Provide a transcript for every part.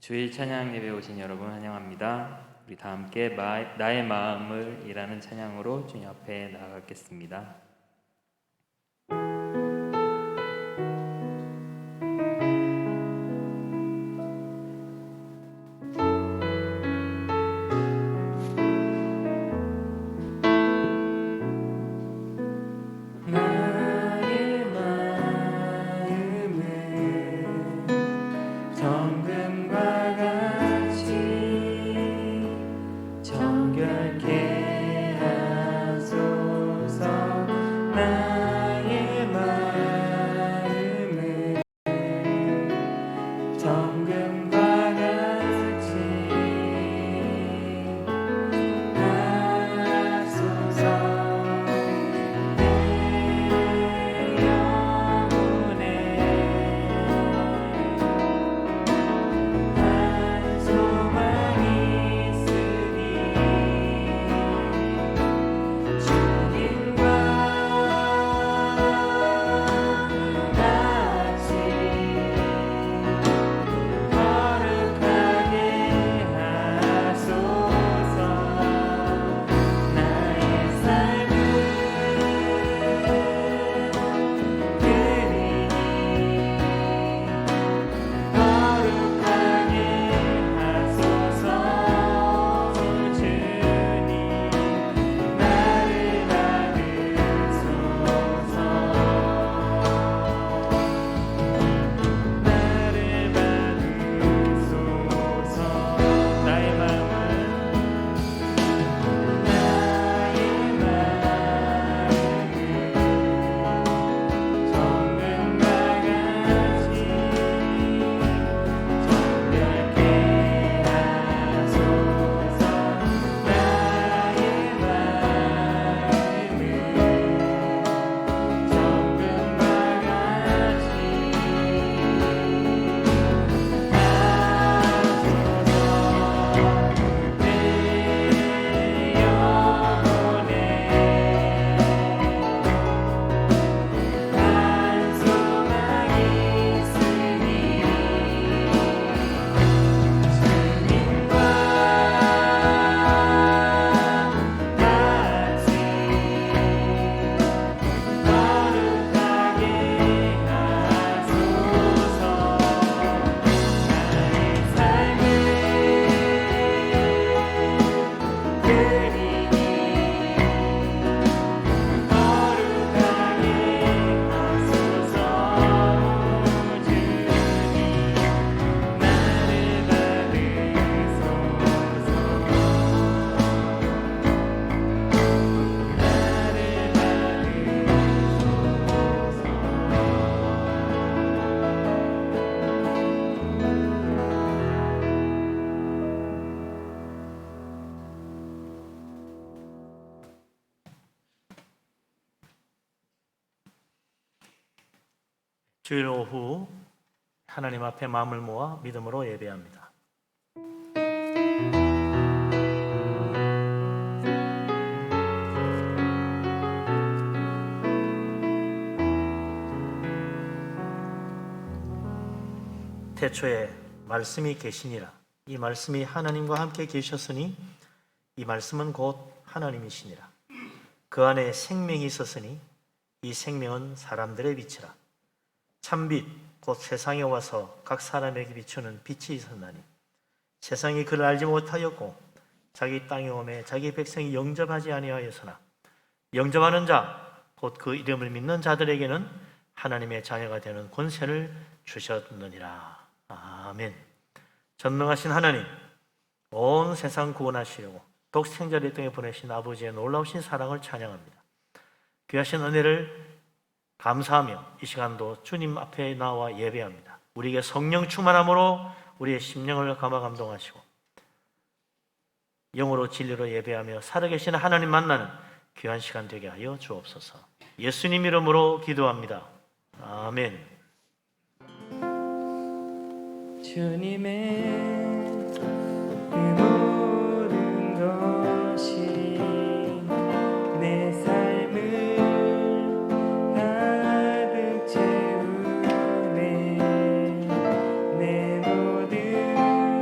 주일 찬양 예배 오신 여러분 환영합니다. 우리 다 함께 나의 마음을 이라는 찬양으로 주님 앞에 나아가겠습니다. 주일 오후 하나님 앞에 마음을 모아 믿음으로 예배합니다. 태초에 말씀이 계시니라. 이 말씀이 하나님과 함께 계셨으니 이 말씀은 곧 하나님이시니라. 그 안에 생명이 있었으니 이 생명은 사람들의 빛이라. 참빛 곧 세상에 와서 각 사람에게 비추는 빛이 있었나니 세상이 그를 알지 못하였고 자기 땅에 오매 자기 백성이 영접하지 아니하였으나 영접하는 자 곧 그 이름을 믿는 자들에게는 하나님의 자녀가 되는 권세를 주셨느니라. 아멘. 전능하신 하나님, 온 세상 구원하시려고 독생자를 이 땅에 보내신 아버지의 놀라우신 사랑을 찬양합니다. 귀하신 은혜를 감사하며 이 시간도 주님 앞에 나와 예배합니다. 우리에게 성령 충만함으로 우리의 심령을 감화 감동하시고 영으로 진리로 예배하며 살아계신 하나님 만나는 귀한 시간 되게 하여 주옵소서. 예수님 이름으로 기도합니다. 아멘. 주님의 그 모든 것이 내 삶을 가득 채우네. 내 모든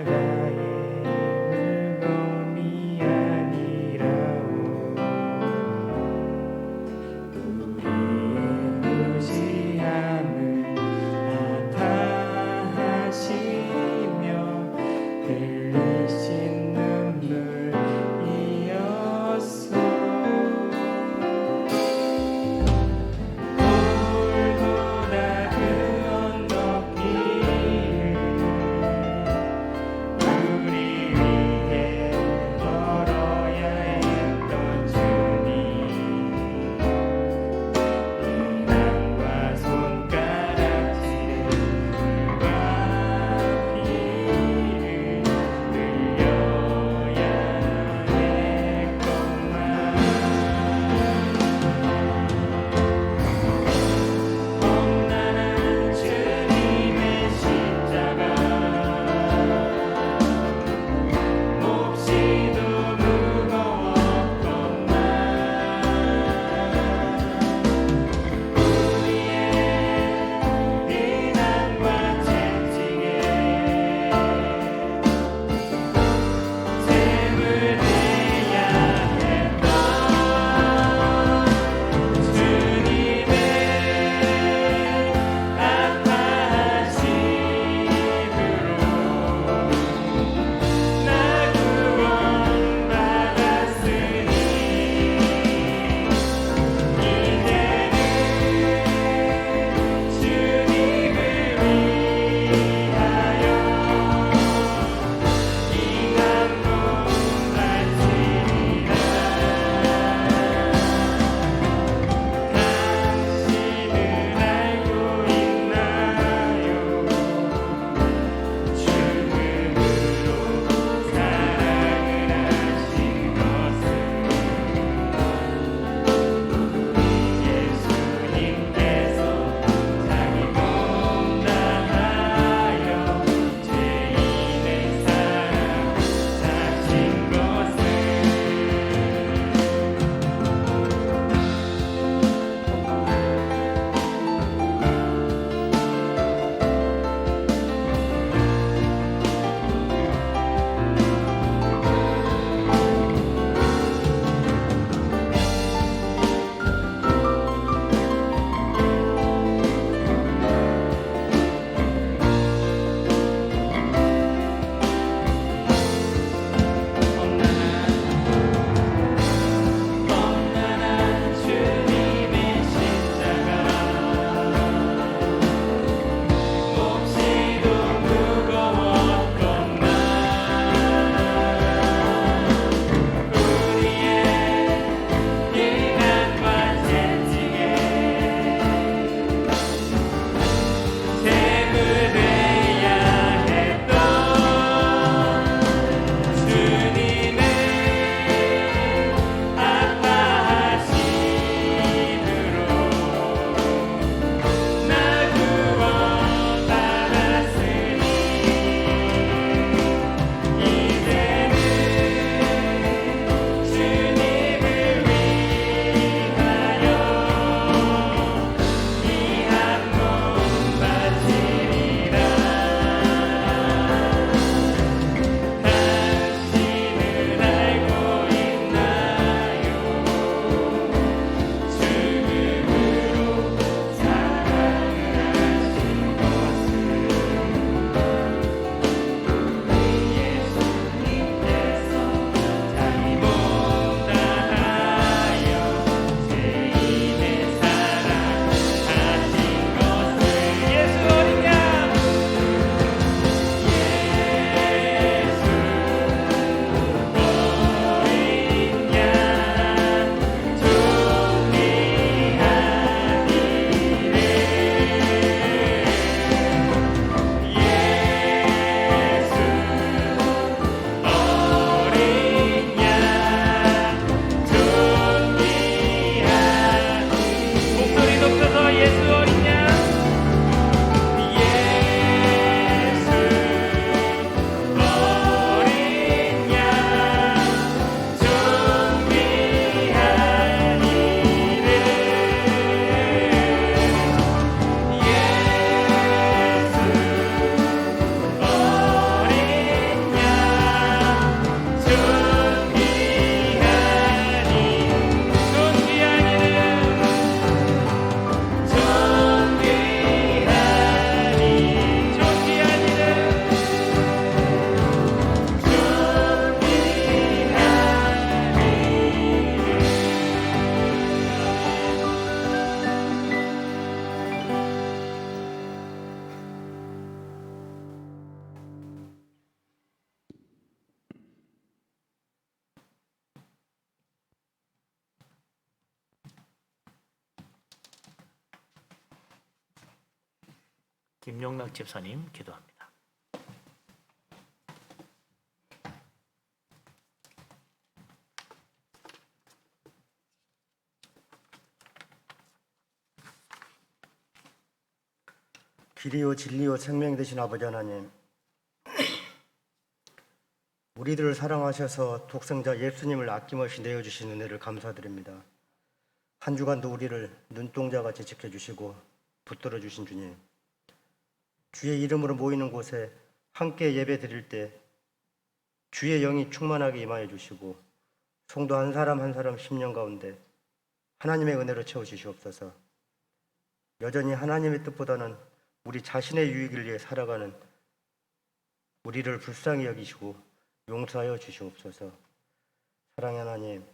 나라의 물건이 아니라오. 우리의 무지함을 다하시며 흘리신 눈물이었소. 돌보다 그 언덕길을 우리 위해 걸어야 했던 주님, 인왕과 손가락질을 불가피를 김용락 집사님 기도합니다. 길이요 진리요 생명 되신 아버지 하나님, 우리들을 사랑하셔서 독생자 예수님을 아낌없이 내어주신 은혜를 감사드립니다. 한 주간도 우리를 눈동자같이 지켜주시고 붙들어 주신 주님, 주의 이름으로 모이는 곳에 함께 예배 드릴 때 주의 영이 충만하게 임하여 주시고 성도 한 사람 한 사람 심령 가운데 하나님의 은혜로 채워주시옵소서. 여전히 하나님의 뜻보다는 우리 자신의 유익을 위해 살아가는 우리를 불쌍히 여기시고 용서하여 주시옵소서. 사랑의 하나님,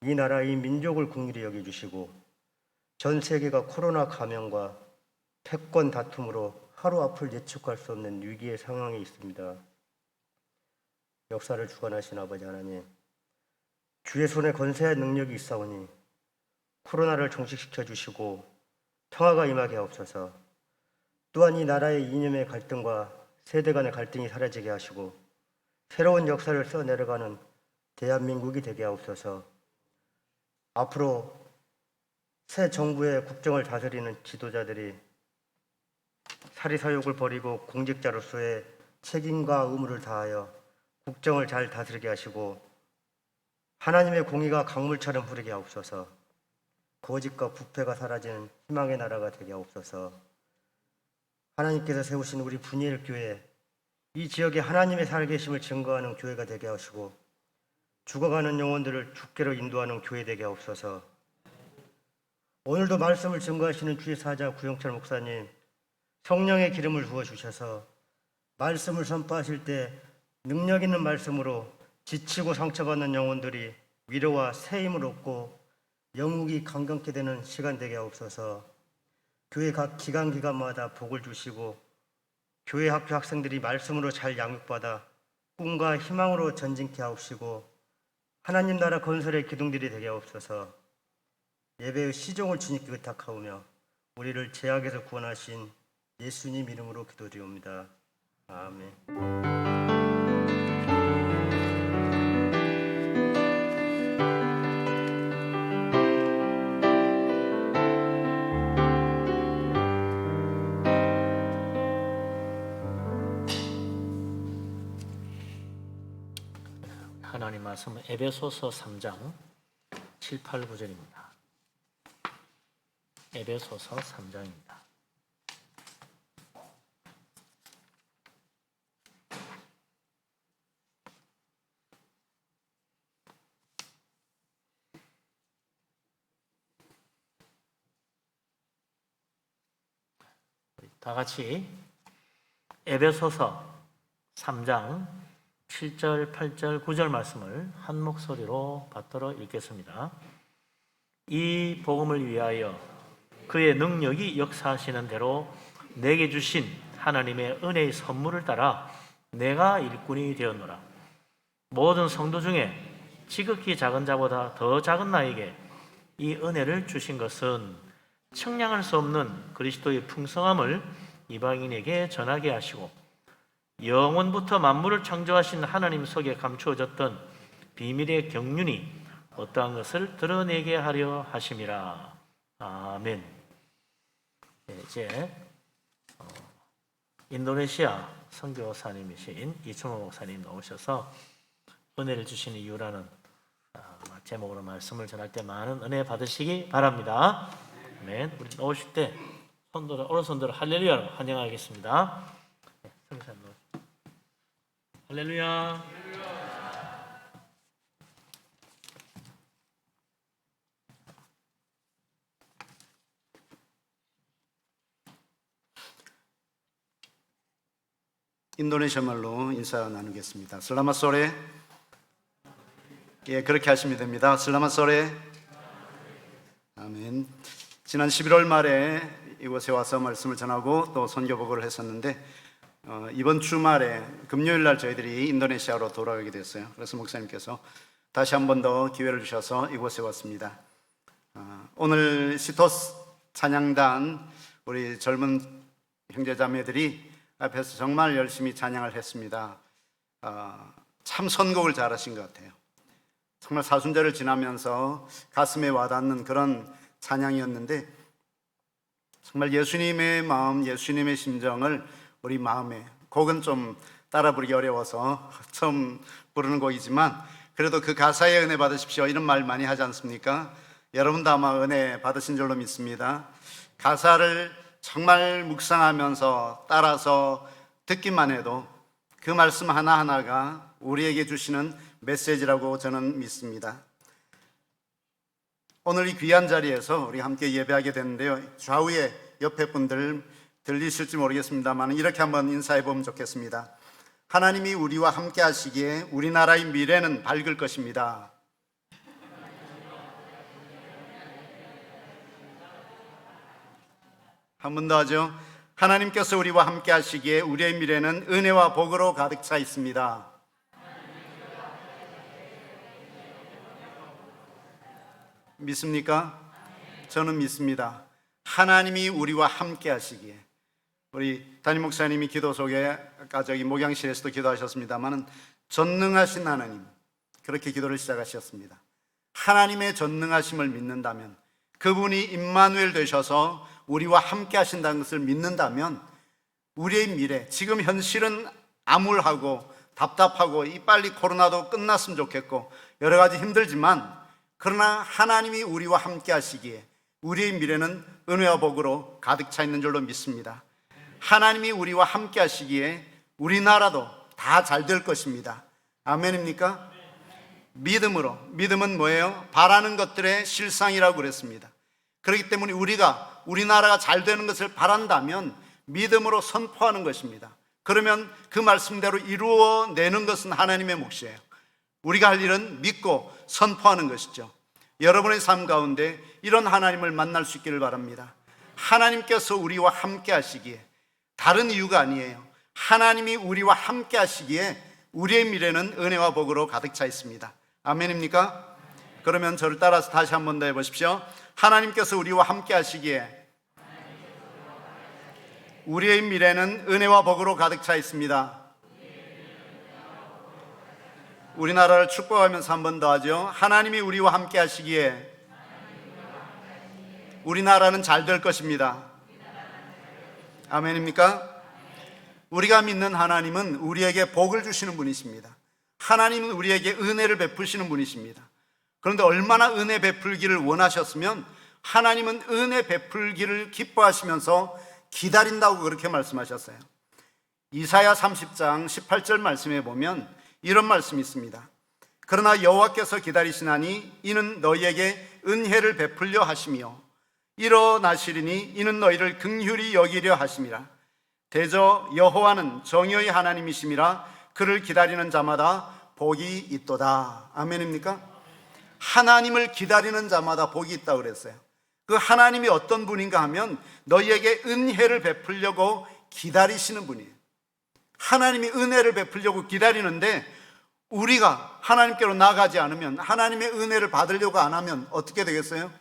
이 나라 이 민족을 긍휼히 여겨주시고 전 세계가 코로나 감염과 패권 다툼으로 하루 앞을 예측할 수 없는 위기의 상황에 있습니다. 역사를 주관하신 아버지 하나님, 주의 손에 권세의 능력이 있사오니 코로나를 종식시켜 주시고 평화가 임하게 하옵소서. 또한 이 나라의 이념의 갈등과 세대 간의 갈등이 사라지게 하시고 새로운 역사를 써내려가는 대한민국이 되게 하옵소서. 앞으로 새 정부의 국정을 다스리는 지도자들이 사리사욕을 버리고 공직자로서의 책임과 의무를 다하여 국정을 잘 다스리게 하시고 하나님의 공의가 강물처럼 흐르게 하옵소서. 거짓과 부패가 사라지는 희망의 나라가 되게 하옵소서. 하나님께서 세우신 우리 분이엘 교회, 이 지역에 하나님의 살아계심을 증거하는 교회가 되게 하시고 죽어가는 영혼들을 주께로 인도하는 교회 되게 하옵소서. 오늘도 말씀을 증거하시는 주의 사자 구영철 목사님, 성령의 기름을 부어주셔서 말씀을 선포하실 때 능력 있는 말씀으로 지치고 상처받는 영혼들이 위로와 새 힘을 얻고 영육이 강건케 되는 시간 되게 하옵소서. 교회 각 기간마다 복을 주시고 교회 학교 학생들이 말씀으로 잘 양육받아 꿈과 희망으로 전진케 하옵시고 하나님 나라 건설의 기둥들이 되게 하옵소서. 예배의 시종을 주님께 의탁하오며 우리를 죄악에서 구원하신 예수님 이름으로 기도드리옵니다. 아멘. 하나님 말씀은 에베소서 3장 7, 8, 9절입니다. 에베소서 3장입니다. 다 같이 에베소서 3장 7절, 8절, 9절 말씀을 한 목소리로 받들어 읽겠습니다. 이 복음을 위하여 그의 능력이 역사하시는 대로 내게 주신 하나님의 은혜의 선물을 따라 내가 일꾼이 되었노라. 모든 성도 중에 지극히 작은 자보다 더 작은 나에게 이 은혜를 주신 것은 측량할 수 없는 그리스도의 풍성함을 이방인에게 전하게 하시고 영원부터 만물을 창조하신 하나님 속에 감추어졌던 비밀의 경륜이 어떠한 것을 드러내게 하려 하심이라. 아멘. 네, 이제 인도네시아 선교사님이신 이충호 목사님 나오셔서 은혜를 주시는 이유라는 제목으로 말씀을 전할 때 많은 은혜 받으시기 바랍니다. 아멘. 우리 나오실 때 오른손들을 할렐루야로 환영하겠습니다. 네, 선교사님 나오십시오. 할렐루야. 인도네시아 말로 인사 나누겠습니다. 슬라맛 소레. 예, 그렇게 하시면 됩니다. 슬라맛 소레. 아멘. 지난 11월 말에 이곳에 와서 말씀을 전하고 또 선교 보고를 했었는데 이번 주말에 금요일 날 저희들이 인도네시아로 돌아가게 됐어요. 그래서 목사님께서 다시 한 번 더 기회를 주셔서 이곳에 왔습니다. 오늘 시토스 찬양단 우리 젊은 형제자매들이 앞에서 정말 열심히 찬양을 했습니다. 참 선곡을 잘하신 것 같아요. 정말 사순절을 지나면서 가슴에 와닿는 그런 찬양이었는데, 정말 예수님의 마음, 예수님의 심정을 우리 마음에, 곡은 좀 따라 부르기 어려워서 처음 부르는 곡이지만 그래도 그 가사에 은혜 받으십시오 이런 말 많이 하지 않습니까? 여러분도 아마 은혜 받으신 줄로 믿습니다. 가사를 정말 묵상하면서 따라서 듣기만 해도 그 말씀 하나하나가 우리에게 주시는 메시지라고 저는 믿습니다. 오늘 이 귀한 자리에서 우리 함께 예배하게 됐는데요, 좌우에 옆에 분들 들리실지 모르겠습니다만 이렇게 한번 인사해 보면 좋겠습니다. 하나님이 우리와 함께 하시기에 우리나라의 미래는 밝을 것입니다. 한 번 더 하죠. 하나님께서 우리와 함께 하시기에 우리의 미래는 은혜와 복으로 가득 차 있습니다. 믿습니까? 저는 믿습니다. 하나님이 우리와 함께 하시기에. 우리 담임 목사님이 기도 속에 아까 저기 목양실에서도 기도하셨습니다만 전능하신 하나님, 그렇게 기도를 시작하셨습니다. 하나님의 전능하심을 믿는다면, 그분이 임마누엘 되셔서 우리와 함께 하신다는 것을 믿는다면 우리의 미래, 지금 현실은 암울하고 답답하고 이 빨리 코로나도 끝났으면 좋겠고 여러 가지 힘들지만, 그러나 하나님이 우리와 함께 하시기에 우리의 미래는 은혜와 복으로 가득 차 있는 줄로 믿습니다. 하나님이 우리와 함께 하시기에 우리나라도 다 잘 될 것입니다. 아멘입니까? 믿음으로. 믿음은 뭐예요? 바라는 것들의 실상이라고 그랬습니다. 그렇기 때문에 우리나라가 잘 되는 것을 바란다면 믿음으로 선포하는 것입니다. 그러면 그 말씀대로 이루어내는 것은 하나님의 몫이에요. 우리가 할 일은 믿고 선포하는 것이죠. 여러분의 삶 가운데 이런 하나님을 만날 수 있기를 바랍니다. 하나님께서 우리와 함께 하시기에, 다른 이유가 아니에요. 하나님이 우리와 함께 하시기에 우리의 미래는 은혜와 복으로 가득 차 있습니다. 아멘입니까? 그러면 저를 따라서 다시 한 번 더 해보십시오. 하나님께서 우리와 함께 하시기에 우리의 미래는 은혜와 복으로 가득 차 있습니다. 우리나라를 축복하면서 한 번 더 하죠. 하나님이 우리와 함께 하시기에 우리나라는 잘 될 것입니다. 아멘입니까? 우리가 믿는 하나님은 우리에게 복을 주시는 분이십니다. 하나님은 우리에게 은혜를 베푸시는 분이십니다. 그런데 얼마나 은혜 베풀기를 원하셨으면 하나님은 은혜 베풀기를 기뻐하시면서 기다린다고 그렇게 말씀하셨어요. 이사야 30장 18절 말씀에 보면 이런 말씀이 있습니다. 그러나 여호와께서 기다리시나니 이는 너희에게 은혜를 베풀려 하시며 일어나시리니 이는 너희를 긍휼히 여기려 하심이라. 대저 여호와는 정의의 하나님이심이라 그를 기다리는 자마다 복이 있도다. 아멘입니까? 하나님을 기다리는 자마다 복이 있다고 그랬어요. 그 하나님이 어떤 분인가 하면 너희에게 은혜를 베풀려고 기다리시는 분이에요. 하나님이 은혜를 베풀려고 기다리는데 우리가 하나님께로 나가지 않으면, 하나님의 은혜를 받으려고 안 하면 어떻게 되겠어요?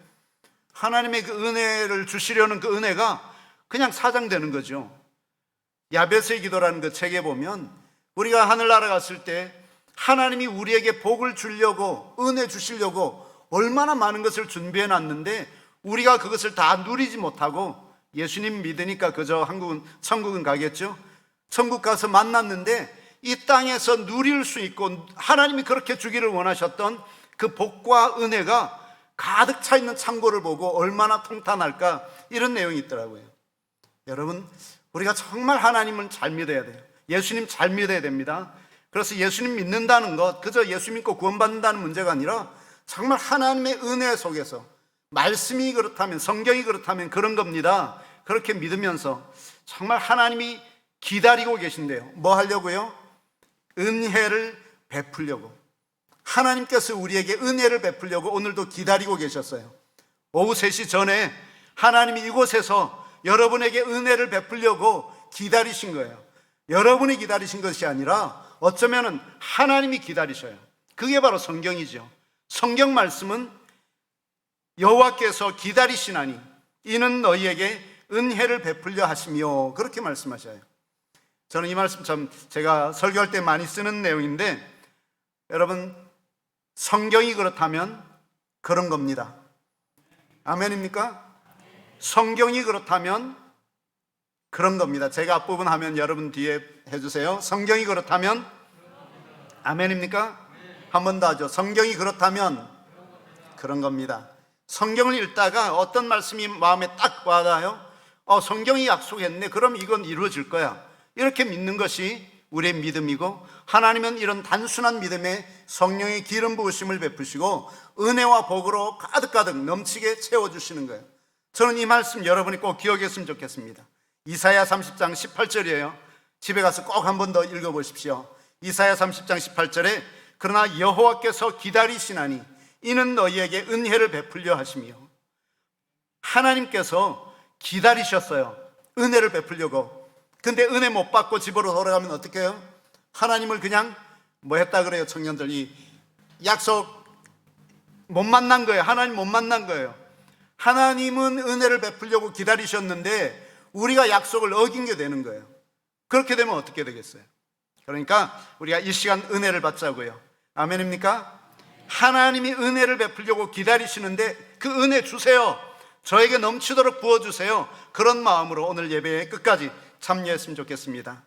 하나님의 그 은혜를 주시려는 그 은혜가 그냥 사장되는 거죠. 야베스의 기도라는 그 책에 보면 우리가 하늘나라 갔을 때 하나님이 우리에게 복을 주려고, 은혜 주시려고 얼마나 많은 것을 준비해 놨는데 우리가 그것을 다 누리지 못하고 예수님 믿으니까 그저 천국은 가겠죠. 천국 가서 만났는데 이 땅에서 누릴 수 있고 하나님이 그렇게 주기를 원하셨던 그 복과 은혜가 가득 차 있는 창고를 보고 얼마나 통탄할까, 이런 내용이 있더라고요. 여러분, 우리가 정말 하나님을 잘 믿어야 돼요. 예수님 잘 믿어야 됩니다. 그래서 예수님 믿는다는 것, 그저 예수 믿고 구원받는다는 문제가 아니라 정말 하나님의 은혜 속에서, 말씀이 그렇다면, 성경이 그렇다면 그런 겁니다. 그렇게 믿으면서 정말 하나님이 기다리고 계신데요. 뭐 하려고요? 은혜를 베풀려고. 하나님께서 우리에게 은혜를 베풀려고 오늘도 기다리고 계셨어요. 오후 3시 전에 하나님이 이곳에서 여러분에게 은혜를 베풀려고 기다리신 거예요. 여러분이 기다리신 것이 아니라 어쩌면 하나님이 기다리셔요. 그게 바로 성경이죠. 성경 말씀은 여호와께서 기다리시나니 이는 너희에게 은혜를 베풀려 하시며 그렇게 말씀하셔요. 저는 이 말씀 참 제가 설교할 때 많이 쓰는 내용인데, 여러분 성경이 그렇다면 그런 겁니다. 아멘입니까? 성경이 그렇다면 그런 겁니다. 제가 앞부분 하면 여러분 뒤에 해주세요. 성경이 그렇다면 아멘입니까? 한 번 더 하죠. 성경이 그렇다면 그런 겁니다. 성경을 읽다가 어떤 말씀이 마음에 딱 와닿아요. 성경이 약속했네. 그럼 이건 이루어질 거야. 이렇게 믿는 것이 우리의 믿음이고, 하나님은 이런 단순한 믿음에 성령의 기름 부으심을 베푸시고 은혜와 복으로 가득가득 넘치게 채워주시는 거예요. 저는 이 말씀 여러분이 꼭 기억했으면 좋겠습니다. 이사야 30장 18절이에요. 집에 가서 꼭 한 번 더 읽어보십시오. 이사야 30장 18절에 그러나 여호와께서 기다리시나니 이는 너희에게 은혜를 베풀려 하시며, 하나님께서 기다리셨어요. 은혜를 베풀려고. 근데 은혜 못 받고 집으로 돌아가면 어떻게 해요? 하나님을 그냥 뭐 했다 그래요? 청년들이 약속 못 만난 거예요. 하나님 못 만난 거예요. 하나님은 은혜를 베풀려고 기다리셨는데 우리가 약속을 어긴 게 되는 거예요. 그렇게 되면 어떻게 되겠어요? 그러니까 우리가 이 시간 은혜를 받자고요. 아멘입니까? 하나님이 은혜를 베풀려고 기다리시는데 그 은혜 주세요. 저에게 넘치도록 부어주세요. 그런 마음으로 오늘 예배에 끝까지 참여했으면 좋겠습니다.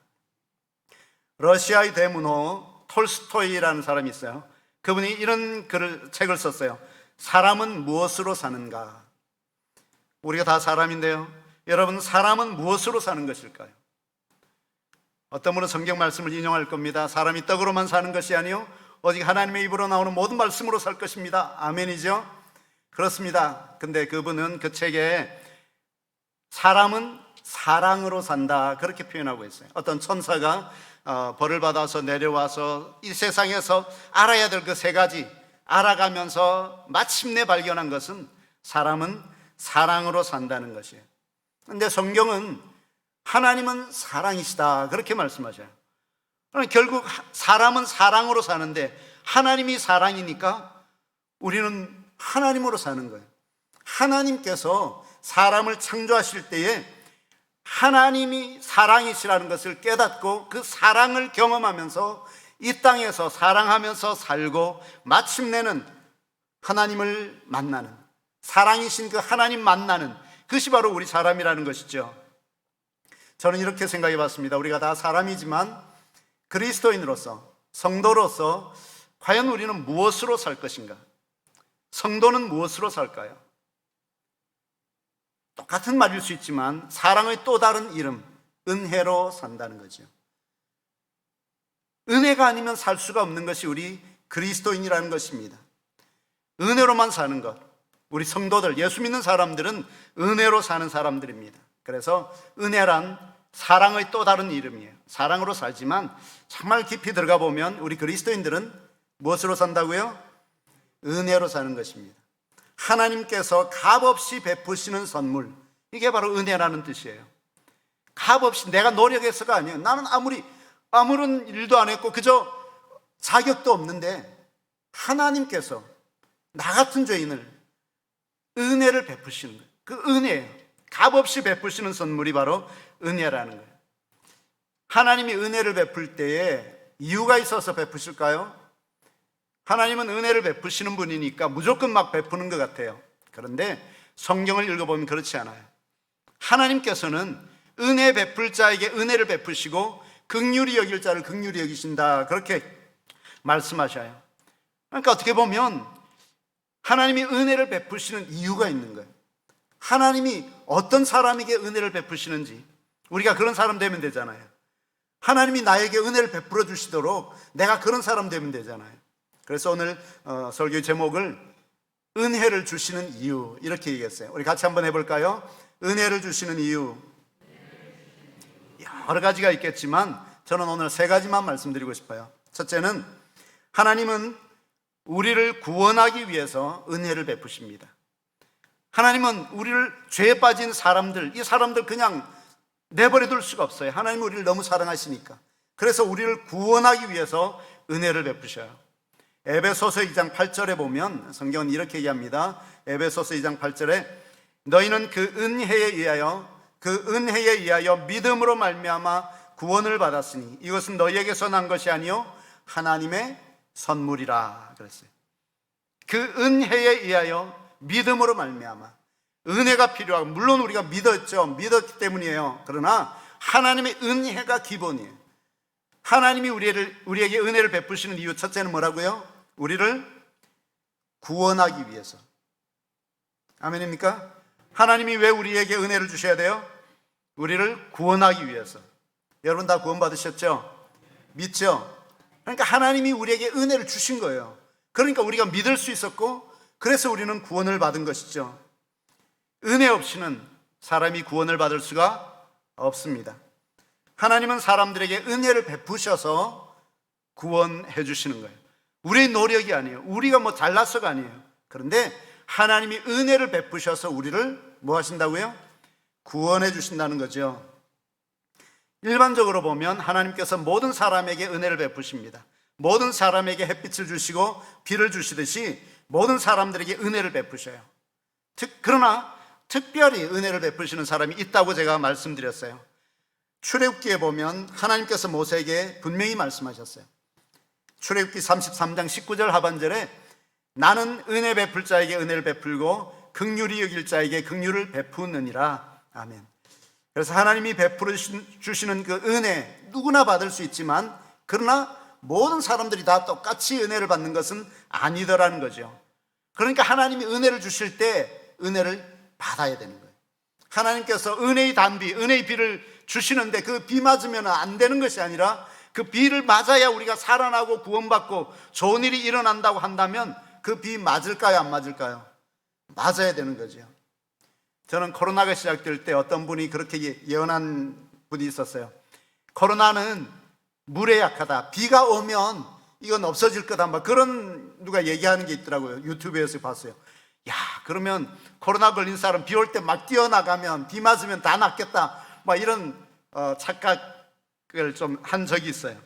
러시아의 대문호 톨스토이라는 사람이 있어요. 그분이 이런 책을 썼어요. 사람은 무엇으로 사는가? 우리가 다 사람인데요, 여러분 사람은 무엇으로 사는 것일까요? 어떤 분은 성경 말씀을 인용할 겁니다. 사람이 떡으로만 사는 것이 아니요 오직 하나님의 입으로 나오는 모든 말씀으로 살 것입니다. 아멘이죠? 그렇습니다. 근데 그분은 그 책에 사람은 사랑으로 산다 그렇게 표현하고 있어요. 어떤 천사가 벌을 받아서 내려와서 이 세상에서 알아야 될 그 세 가지 알아가면서 마침내 발견한 것은 사람은 사랑으로 산다는 것이에요. 근데 성경은 하나님은 사랑이시다 그렇게 말씀하셔요. 결국 사람은 사랑으로 사는데 하나님이 사랑이니까 우리는 하나님으로 사는 거예요. 하나님께서 사람을 창조하실 때에 하나님이 사랑이시라는 것을 깨닫고 그 사랑을 경험하면서 이 땅에서 사랑하면서 살고 마침내는 하나님을 만나는, 사랑이신 그 하나님 만나는 그것이 바로 우리 사람이라는 것이죠. 저는 이렇게 생각해 봤습니다. 우리가 다 사람이지만 그리스도인으로서, 성도로서 과연 우리는 무엇으로 살 것인가? 성도는 무엇으로 살까요? 똑같은 말일 수 있지만 사랑의 또 다른 이름, 은혜로 산다는 거죠. 은혜가 아니면 살 수가 없는 것이 우리 그리스도인이라는 것입니다. 은혜로만 사는 것, 우리 성도들, 예수 믿는 사람들은 은혜로 사는 사람들입니다. 그래서 은혜란 사랑의 또 다른 이름이에요. 사랑으로 살지만 정말 깊이 들어가 보면 우리 그리스도인들은 무엇으로 산다고요? 은혜로 사는 것입니다. 하나님께서 값없이 베푸시는 선물, 이게 바로 은혜라는 뜻이에요. 값없이, 내가 노력해서가 아니에요. 나는 아무런 일도 안 했고 그저 자격도 없는데 하나님께서 나 같은 죄인을 은혜를 베푸시는 거예요. 그 은혜예요. 값없이 베푸시는 선물이 바로 은혜라는 거예요. 하나님이 은혜를 베풀 때에 이유가 있어서 베푸실까요? 하나님은 은혜를 베푸시는 분이니까 무조건 막 베푸는 것 같아요. 그런데 성경을 읽어보면 그렇지 않아요. 하나님께서는 은혜 베풀 자에게 은혜를 베푸시고 긍휼히 여길 자를 긍휼히 여기신다 그렇게 말씀하셔요. 그러니까 어떻게 보면 하나님이 은혜를 베푸시는 이유가 있는 거예요. 하나님이 어떤 사람에게 은혜를 베푸시는지 우리가 그런 사람 되면 되잖아요. 하나님이 나에게 은혜를 베풀어 주시도록 내가 그런 사람 되면 되잖아요. 그래서 오늘 설교 제목을 은혜를 주시는 이유 이렇게 얘기했어요. 우리 같이 한번 해볼까요? 은혜를 주시는 이유. 여러 가지가 있겠지만 저는 오늘 세 가지만 말씀드리고 싶어요. 첫째는 하나님은 우리를 구원하기 위해서 은혜를 베푸십니다. 하나님은 우리를 죄에 빠진 사람들, 이 사람들 그냥 내버려 둘 수가 없어요. 하나님은 우리를 너무 사랑하시니까. 그래서 우리를 구원하기 위해서 은혜를 베푸셔요. 에베소서 2장 8절에 보면 성경은 이렇게 얘기합니다. 에베소서 2장 8절에 너희는 그 은혜에 의하여 그 은혜에 의하여 믿음으로 말미암아 구원을 받았으니 이것은 너희에게서 난 것이 아니요 하나님의 선물이라 그랬어요. 그 은혜에 의하여 믿음으로 말미암아 은혜가 필요하고, 물론 우리가 믿었기 때문이에요. 그러나 하나님의 은혜가 기본이에요. 하나님이 우리에게 은혜를 베푸시는 이유 첫째는 뭐라고요? 우리를 구원하기 위해서. 아멘입니까? 하나님이 왜 우리에게 은혜를 주셔야 돼요? 우리를 구원하기 위해서. 여러분 다 구원 받으셨죠? 믿죠? 그러니까 하나님이 우리에게 은혜를 주신 거예요. 그러니까 우리가 믿을 수 있었고, 그래서 우리는 구원을 받은 것이죠. 은혜 없이는 사람이 구원을 받을 수가 없습니다. 하나님은 사람들에게 은혜를 베푸셔서 구원해 주시는 거예요. 우리의 노력이 아니에요. 우리가 뭐 잘나서가 아니에요. 그런데 하나님이 은혜를 베푸셔서 우리를 뭐 하신다고요? 구원해 주신다는 거죠. 일반적으로 보면 하나님께서 모든 사람에게 은혜를 베푸십니다. 모든 사람에게 햇빛을 주시고 비를 주시듯이 모든 사람들에게 은혜를 베푸셔요. 그러나 특별히 은혜를 베푸시는 사람이 있다고 제가 말씀드렸어요. 출애굽기에 보면 하나님께서 모세에게 분명히 말씀하셨어요. 출애굽기 33장 19절 하반절에 나는 은혜 베풀 자에게 은혜를 베풀고 긍휼히 여길 자에게 긍휼을 베푸느니라. 아멘. 그래서 하나님이 베풀어 주시는 그 은혜 누구나 받을 수 있지만, 그러나 모든 사람들이 다 똑같이 은혜를 받는 것은 아니더라는 거죠. 그러니까 하나님이 은혜를 주실 때 은혜를 받아야 되는 거예요. 하나님께서 은혜의 단비, 은혜의 비를 주시는데 그 비 맞으면 안 되는 것이 아니라 그 비를 맞아야 우리가 살아나고 구원받고 좋은 일이 일어난다고 한다면 그 비 맞을까요? 안 맞을까요? 맞아야 되는 거죠. 저는 코로나가 시작될 때 어떤 분이 그렇게 예언한 분이 있었어요. 코로나는 물에 약하다. 비가 오면 이건 없어질 거다. 막 그런 누가 얘기하는 게 있더라고요. 유튜브에서 봤어요. 야, 그러면 코로나 걸린 사람 비 올 때 막 뛰어나가면 비 맞으면 다 낫겠다. 막 이런 착각을 좀 한 적이 있어요.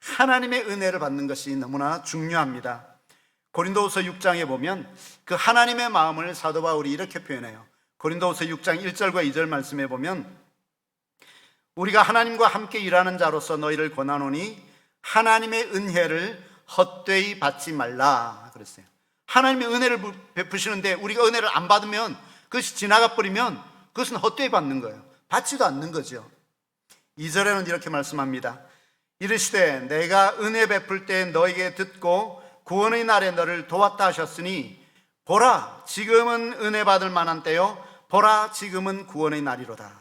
하나님의 은혜를 받는 것이 너무나 중요합니다. 고린도후서 6장에 보면 그 하나님의 마음을 사도 바울이 이렇게 표현해요. 고린도후서 6장 1절과 2절 말씀에 보면 우리가 하나님과 함께 일하는 자로서 너희를 권하노니 하나님의 은혜를 헛되이 받지 말라 그랬어요. 하나님의 은혜를 베푸시는데 우리가 은혜를 안 받으면, 그것이 지나가 버리면 그것은 헛되이 받는 거예요. 받지도 않는 거죠. 2절에는 이렇게 말씀합니다. 이르시되 내가 은혜 베풀 때 너에게 듣고 구원의 날에 너를 도왔다 하셨으니 보라 지금은 은혜 받을 만한 때요 보라 지금은 구원의 날이로다.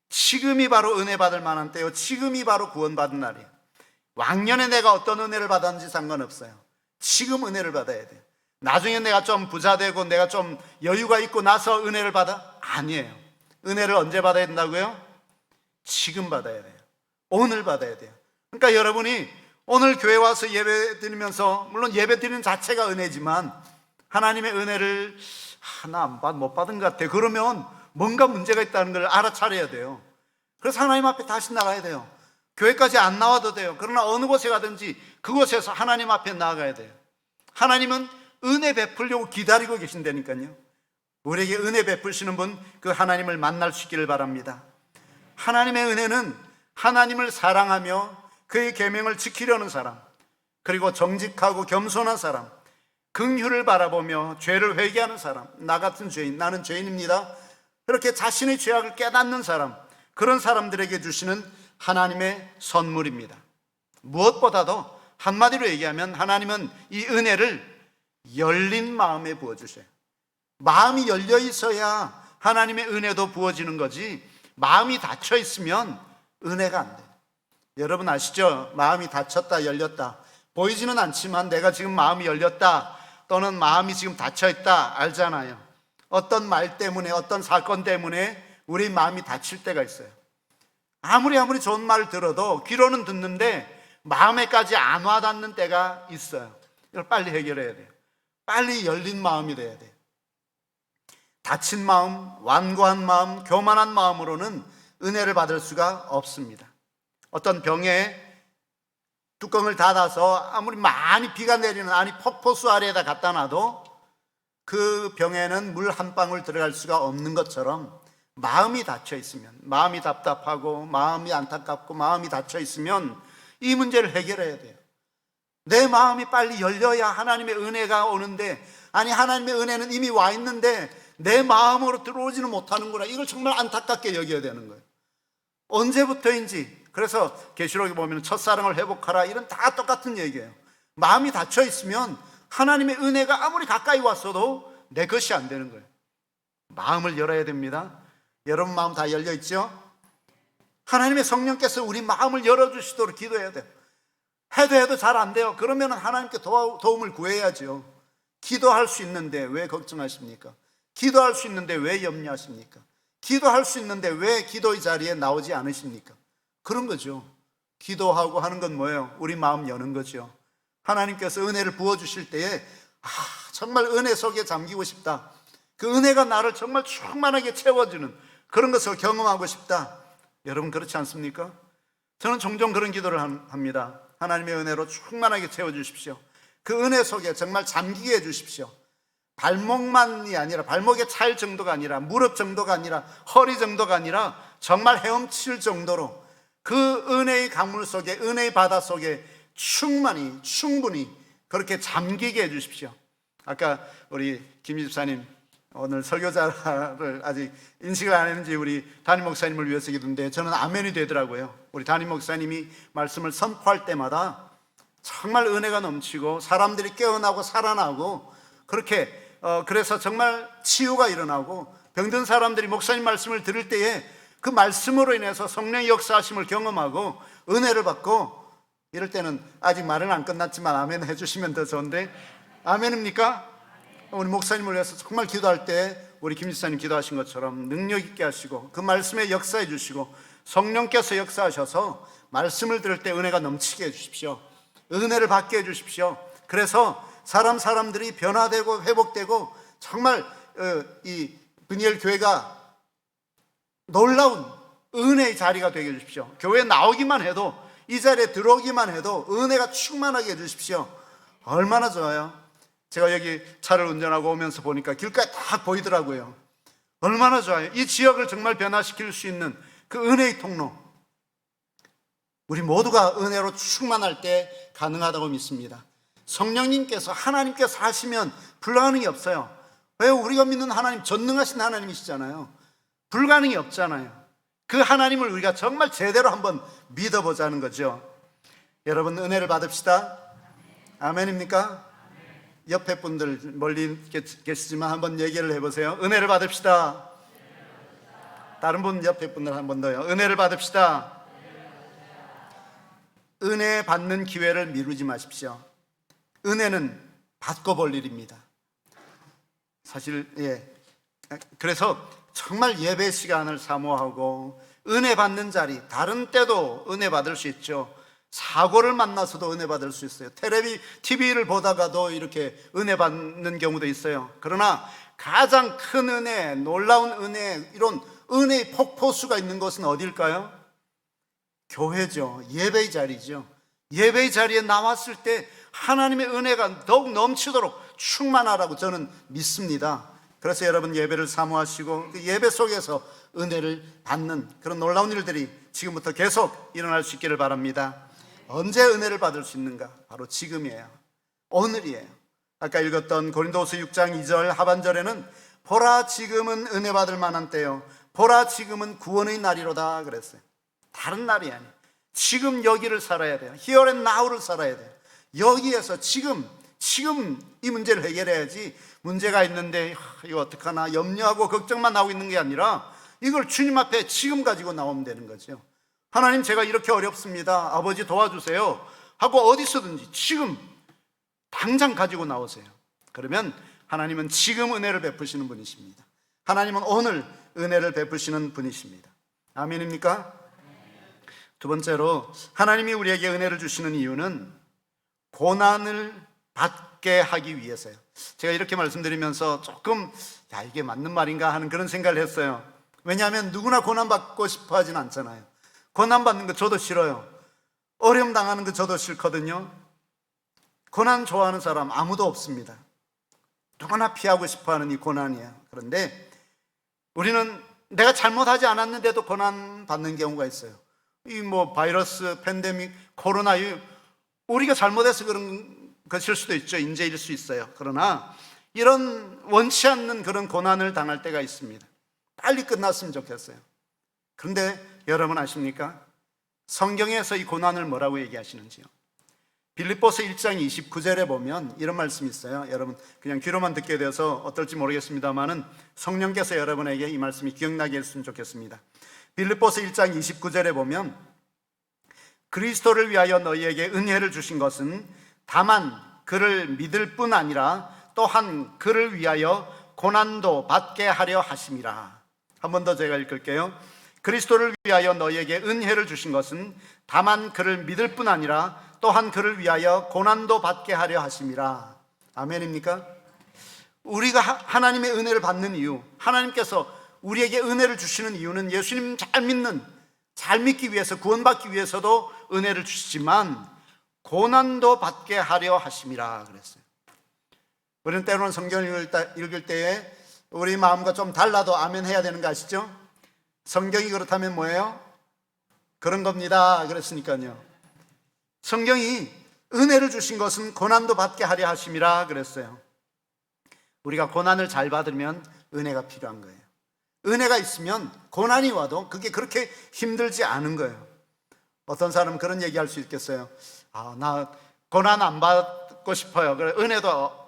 지금이 바로 은혜 받을 만한 때요, 지금이 바로 구원받은 날이에요. 왕년에 내가 어떤 은혜를 받았는지 상관없어요. 지금 은혜를 받아야 돼요. 나중에 내가 좀 부자 되고 내가 좀 여유가 있고 나서 은혜를 받아? 아니에요. 은혜를 언제 받아야 된다고요? 지금 받아야 돼요. 오늘 받아야 돼요. 그러니까 여러분이 오늘 교회 와서 예배 드리면서, 물론 예배 드리는 자체가 은혜지만 하나님의 은혜를 나 못 받은 것 같아. 그러면 뭔가 문제가 있다는 걸 알아차려야 돼요. 그래서 하나님 앞에 다시 나가야 돼요. 교회까지 안 나와도 돼요. 그러나 어느 곳에 가든지 그곳에서 하나님 앞에 나아가야 돼요. 하나님은 은혜 베풀려고 기다리고 계신다니까요. 우리에게 은혜 베푸시는 분, 그 하나님을 만날 수 있기를 바랍니다. 하나님의 은혜는 하나님을 사랑하며 그의 계명을 지키려는 사람, 그리고 정직하고 겸손한 사람, 긍휼을 바라보며 죄를 회개하는 사람, 나 같은 죄인, 나는 죄인입니다, 그렇게 자신의 죄악을 깨닫는 사람, 그런 사람들에게 주시는 하나님의 선물입니다. 무엇보다도 한마디로 얘기하면 하나님은 이 은혜를 열린 마음에 부어주셔요. 마음이 열려 있어야 하나님의 은혜도 부어지는 거지, 마음이 닫혀 있으면 은혜가 안 돼요. 여러분 아시죠? 마음이 닫혔다 열렸다 보이지는 않지만 내가 지금 마음이 열렸다 또는 마음이 지금 닫혀 있다 알잖아요. 어떤 말 때문에, 어떤 사건 때문에 우리 마음이 닫힐 때가 있어요. 아무리 좋은 말을 들어도 귀로는 듣는데 마음에까지 안 와닿는 때가 있어요. 이걸 빨리 해결해야 돼요. 빨리 열린 마음이 돼야 돼요. 닫힌 마음, 완고한 마음, 교만한 마음으로는 은혜를 받을 수가 없습니다. 어떤 병에 뚜껑을 닫아서 아무리 많이 비가 내리는 폭포수 아래에다 갖다 놔도 그 병에는 물 한 방울 들어갈 수가 없는 것처럼 마음이 닫혀 있으면, 마음이 답답하고 마음이 안타깝고 마음이 닫혀 있으면 이 문제를 해결해야 돼요. 내 마음이 빨리 열려야 하나님의 은혜가 오는데, 아니 하나님의 은혜는 이미 와 있는데 내 마음으로 들어오지는 못하는구나. 이걸 정말 안타깝게 여겨야 되는 거예요. 언제부터인지. 그래서 계시록에 보면 첫사랑을 회복하라, 이런 다 똑같은 얘기예요. 마음이 닫혀 있으면 하나님의 은혜가 아무리 가까이 왔어도 내 것이 안 되는 거예요. 마음을 열어야 됩니다. 여러분 마음 다 열려 있죠? 하나님의 성령께서 우리 마음을 열어주시도록 기도해야 돼요. 해도 잘 안 돼요. 그러면 하나님께 도움을 구해야죠. 기도할 수 있는데 왜 걱정하십니까? 기도할 수 있는데 왜 염려하십니까? 기도할 수 있는데 왜 기도의 자리에 나오지 않으십니까? 그런 거죠. 기도하고 하는 건 뭐예요? 우리 마음 여는 거죠. 하나님께서 은혜를 부어주실 때에 정말 은혜 속에 잠기고 싶다, 그 은혜가 나를 정말 충만하게 채워주는 그런 것을 경험하고 싶다. 여러분 그렇지 않습니까? 저는 종종 그런 기도를 합니다. 하나님의 은혜로 충만하게 채워주십시오. 그 은혜 속에 정말 잠기게 해주십시오. 발목만이 아니라, 발목에 차일 정도가 아니라, 무릎 정도가 아니라, 허리 정도가 아니라 정말 헤엄칠 정도로 그 은혜의 강물 속에, 은혜의 바다 속에 충분히 그렇게 잠기게 해주십시오. 아까 우리 김 집사님 오늘 설교자를 아직 인식을 안 했는지 우리 담임 목사님을 위해서 기도했는데 저는 아멘이 되더라고요. 우리 담임 목사님이 말씀을 선포할 때마다 정말 은혜가 넘치고 사람들이 깨어나고 살아나고, 그렇게 그래서 정말 치유가 일어나고, 병든 사람들이 목사님 말씀을 들을 때에 그 말씀으로 인해서 성령의 역사하심을 경험하고 은혜를 받고, 이럴 때는 아직 말은 안 끝났지만 아멘 해주시면 더 좋은데, 아멘입니까? 우리 목사님을 위해서 정말 기도할 때 우리 김 지사님 기도하신 것처럼 능력 있게 하시고 그 말씀에 역사해 주시고 성령께서 역사하셔서 말씀을 들을 때 은혜가 넘치게 해 주십시오. 은혜를 받게 해 주십시오. 그래서 사람들이 변화되고 회복되고 정말 이 분이엘 교회가 놀라운 은혜의 자리가 되게 해 주십시오. 교회에 나오기만 해도, 이 자리에 들어오기만 해도 은혜가 충만하게 해 주십시오. 얼마나 좋아요. 제가 여기 차를 운전하고 오면서 보니까 길가에 딱 보이더라고요. 얼마나 좋아요. 이 지역을 정말 변화시킬 수 있는 그 은혜의 통로, 우리 모두가 은혜로 충만할 때 가능하다고 믿습니다. 성령님께서, 하나님께서 하시면 불가능이 없어요. 왜? 우리가 믿는 하나님 전능하신 하나님이시잖아요. 불가능이 없잖아요. 그 하나님을 우리가 정말 제대로 한번 믿어보자는 거죠. 여러분 은혜를 받읍시다. 아멘입니까? 옆에 분들 멀리 계시지만 한번 얘기를 해보세요. 은혜를 받읍시다. 다른 분 옆에 분들 한 번 더요. 은혜를 받읍시다. 은혜 받는 기회를 미루지 마십시오. 은혜는 받고 볼 일입니다. 사실 그래서 정말 예배 시간을 사모하고 은혜 받는 자리, 다른 때도 은혜 받을 수 있죠. 사고를 만나서도 은혜 받을 수 있어요. TV를 보다가도 이렇게 은혜 받는 경우도 있어요. 그러나 가장 큰 은혜, 놀라운 은혜, 이런 은혜의 폭포수가 있는 곳은 어딜까요? 교회죠. 예배의 자리죠. 예배의 자리에 나왔을 때 하나님의 은혜가 더욱 넘치도록 충만하라고 저는 믿습니다. 그래서 여러분 예배를 사모하시고 그 예배 속에서 은혜를 받는 그런 놀라운 일들이 지금부터 계속 일어날 수 있기를 바랍니다. 언제 은혜를 받을 수 있는가? 바로 지금이에요. 오늘이에요. 아까 읽었던 고린도후서 6장 2절 하반절에는 보라 지금은 은혜 받을 만한 때요, 보라 지금은 구원의 날이로다 그랬어요. 다른 날이 아니에요. 지금 여기를 살아야 돼요. Here and now를 살아야 돼요. 여기에서 지금 이 문제를 해결해야지, 문제가 있는데 이거 어떡하나 염려하고 걱정만 하고 있는 게 아니라 이걸 주님 앞에 지금 가지고 나오면 되는 거죠. 하나님 제가 이렇게 어렵습니다, 아버지 도와주세요 하고 어디서든지 지금 당장 가지고 나오세요. 그러면 하나님은 지금 은혜를 베푸시는 분이십니다. 하나님은 오늘 은혜를 베푸시는 분이십니다. 아멘입니까? 두 번째로 하나님이 우리에게 은혜를 주시는 이유는 고난을 받게 하기 위해서요. 제가 이렇게 말씀드리면서 조금 이게 맞는 말인가 하는 그런 생각을 했어요. 왜냐하면 누구나 고난받고 싶어 하진 않잖아요. 고난받는 거 저도 싫어요. 어려움 당하는 거 저도 싫거든요. 고난 좋아하는 사람 아무도 없습니다. 누구나 피하고 싶어 하는 이 고난이에요. 그런데 우리는 내가 잘못하지 않았는데도 고난 받는 경우가 있어요. 이 뭐 바이러스, 팬데믹, 코로나, 우리가 잘못해서 그런 것일 수도 있죠. 인재일 수 있어요. 그러나 이런 원치 않는 그런 고난을 당할 때가 있습니다. 빨리 끝났으면 좋겠어요. 그런데 여러분 아십니까? 성경에서 이 고난을 뭐라고 얘기하시는지요? 빌립보서 1장 29절에 보면 이런 말씀이 있어요. 여러분 그냥 귀로만 듣게 되어서 어떨지 모르겠습니다만은 성령께서 여러분에게 이 말씀이 기억나게 했으면 좋겠습니다. 빌립보서 1장 29절에 보면 그리스도를 위하여 너희에게 은혜를 주신 것은 다만 그를 믿을 뿐 아니라 또한 그를 위하여 고난도 받게 하려 하심이라. 한 번 더 제가 읽을게요. 그리스도를 위하여 너희에게 은혜를 주신 것은 다만 그를 믿을 뿐 아니라 또한 그를 위하여 고난도 받게 하려 하심이라. 아멘입니까? 우리가 하나님의 은혜를 받는 이유, 하나님께서 우리에게 은혜를 주시는 이유는 예수님 잘 믿기 위해서, 구원받기 위해서도 은혜를 주시지만 고난도 받게 하려 하심이라 그랬어요. 우리는 때로는 성경을 읽을 때에 우리 마음과 좀 달라도 아멘 해야 되는 거 아시죠? 성경이 그렇다면 뭐예요? 그런 겁니다 그랬으니까요. 성경이 은혜를 주신 것은 고난도 받게 하려 하심이라 그랬어요. 우리가 고난을 잘 받으면 은혜가 필요한 거예요. 은혜가 있으면 고난이 와도 그게 그렇게 힘들지 않은 거예요. 어떤 사람은 그런 얘기할 수 있겠어요. 나 고난 안 받고 싶어요. 그래, 은혜도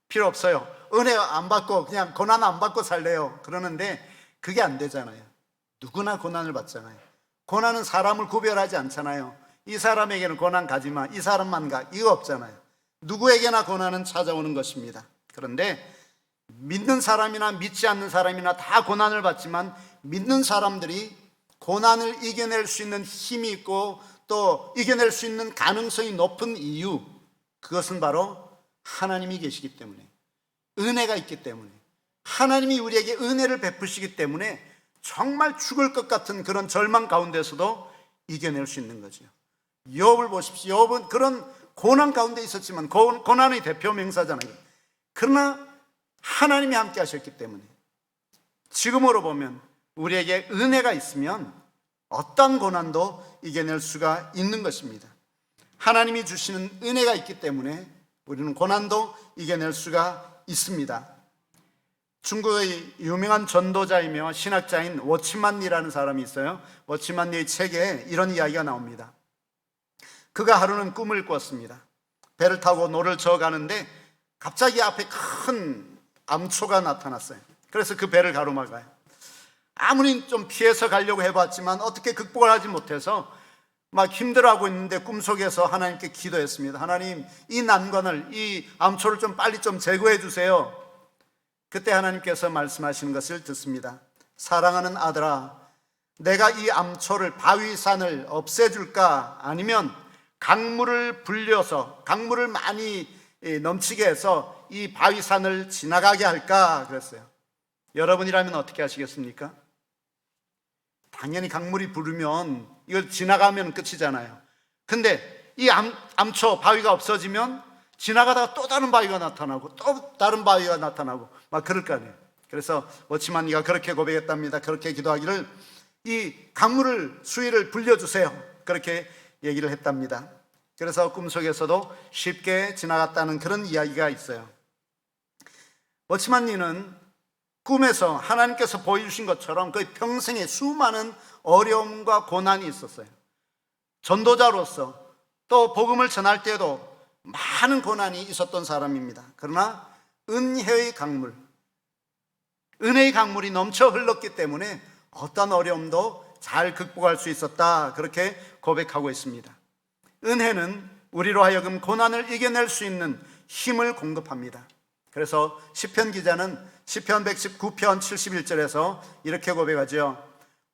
필요 없어요. 은혜 안 받고 그냥 고난 안 받고 살래요. 그러는데 그게 안 되잖아요. 누구나 고난을 받잖아요. 고난은 사람을 구별하지 않잖아요. 이 사람에게는 고난 가지마, 이 사람만 가, 이거 없잖아요. 누구에게나 고난은 찾아오는 것입니다. 그런데 믿는 사람이나 믿지 않는 사람이나 다 고난을 받지만 믿는 사람들이 고난을 이겨낼 수 있는 힘이 있고 또 이겨낼 수 있는 가능성이 높은 이유, 그것은 바로 하나님이 계시기 때문에, 은혜가 있기 때문에, 하나님이 우리에게 은혜를 베푸시기 때문에 정말 죽을 것 같은 그런 절망 가운데서도 이겨낼 수 있는 거죠. 욥을 보십시오. 욥은 그런 고난 가운데 있었지만, 고난의 대표 명사잖아요. 그러나 하나님이 함께 하셨기 때문에 지금으로 보면 우리에게 은혜가 있으면 어떤 고난도 이겨낼 수가 있는 것입니다. 하나님이 주시는 은혜가 있기 때문에 우리는 고난도 이겨낼 수가 있습니다. 중국의 유명한 전도자이며 신학자인 워치만리라는 사람이 있어요. 워치만리의 책에 이런 이야기가 나옵니다. 그가 하루는 꿈을 꿨습니다. 배를 타고 노를 저어 가는데 갑자기 앞에 큰 암초가 나타났어요. 그래서 그 배를 가로막아요. 아무리 좀 피해서 가려고 해봤지만 어떻게 극복을 하지 못해서 막 힘들어하고 있는데 꿈속에서 하나님께 기도했습니다. 하나님, 이 난관을, 이 암초를 좀 빨리 좀 제거해 주세요. 그때 하나님께서 말씀하시는 것을 듣습니다. 사랑하는 아들아, 내가 이 암초를, 바위산을 없애줄까? 아니면 강물을 불려서, 강물을 많이 넘치게 해서 이 바위산을 지나가게 할까? 그랬어요. 여러분이라면 어떻게 하시겠습니까? 당연히 강물이 부르면 이걸 지나가면 끝이잖아요. 근데 이 암초, 바위가 없어지면 지나가다가 또 다른 바위가 나타나고 또 다른 바위가 나타나고 막 그럴 거 아니에요. 그래서 워치만리가 그렇게 고백했답니다. 그렇게 기도하기를, 이 강물을, 수위를 불려주세요. 그렇게 얘기를 했답니다. 그래서 꿈속에서도 쉽게 지나갔다는 그런 이야기가 있어요. 워치만리는 꿈에서 하나님께서 보여주신 것처럼 그 평생에 수많은 어려움과 고난이 있었어요. 전도자로서 또 복음을 전할 때도 많은 고난이 있었던 사람입니다. 그러나 은혜의 강물, 은혜의 강물이 넘쳐 흘렀기 때문에 어떤 어려움도 잘 극복할 수 있었다, 그렇게 고백하고 있습니다. 은혜는 우리로 하여금 고난을 이겨낼 수 있는 힘을 공급합니다. 그래서 시편 기자는 시편 119편 71절에서 이렇게 고백하죠.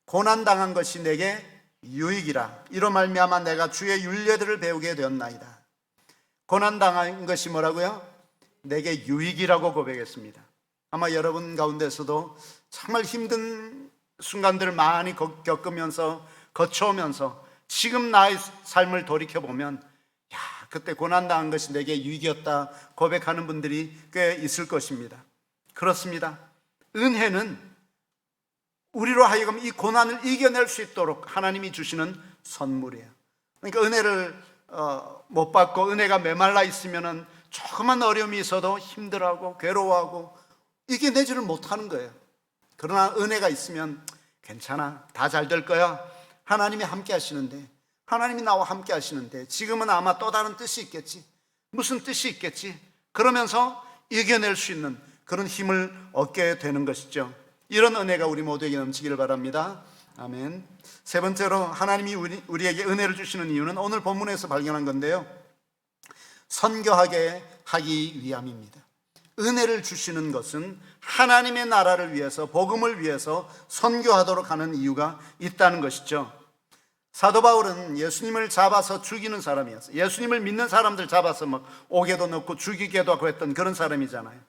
고난당한 것이 내게 유익이라. 이로 말미암아 내가 주의 율례들을 배우게 되었나이다. 고난당한 것이 뭐라고요? 내게 유익이라고 고백했습니다. 아마 여러분 가운데서도 정말 힘든 순간들을 많이 겪으면서, 거쳐오면서 지금 나의 삶을 돌이켜보면, 야, 그때 고난당한 것이 내게 유익이었다 고백하는 분들이 꽤 있을 것입니다. 그렇습니다. 은혜는 우리로 하여금 이 고난을 이겨낼 수 있도록 하나님이 주시는 선물이에요. 그러니까 은혜를 못 받고 은혜가 메말라 있으면은 조그만 어려움이 있어도 힘들어하고 괴로워하고 이겨내지를 못하는 거예요. 그러나 은혜가 있으면 괜찮아, 다 잘 될 거야. 하나님이 함께 하시는데, 하나님이 나와 함께 하시는데, 지금은 아마 또 다른 뜻이 있겠지, 무슨 뜻이 있겠지, 그러면서 이겨낼 수 있는 그런 힘을 얻게 되는 것이죠. 이런 은혜가 우리 모두에게 넘치기를 바랍니다. 아멘. 세 번째로 하나님이 우리에게 은혜를 주시는 이유는 오늘 본문에서 발견한 건데요, 선교하게 하기 위함입니다. 은혜를 주시는 것은 하나님의 나라를 위해서, 복음을 위해서 선교하도록 하는 이유가 있다는 것이죠. 사도 바울은 예수님을 잡아서 죽이는 사람이었어요. 예수님을 믿는 사람들 잡아서 막 옥에도 넣고 죽이게도 하고 했던 그런 사람이잖아요.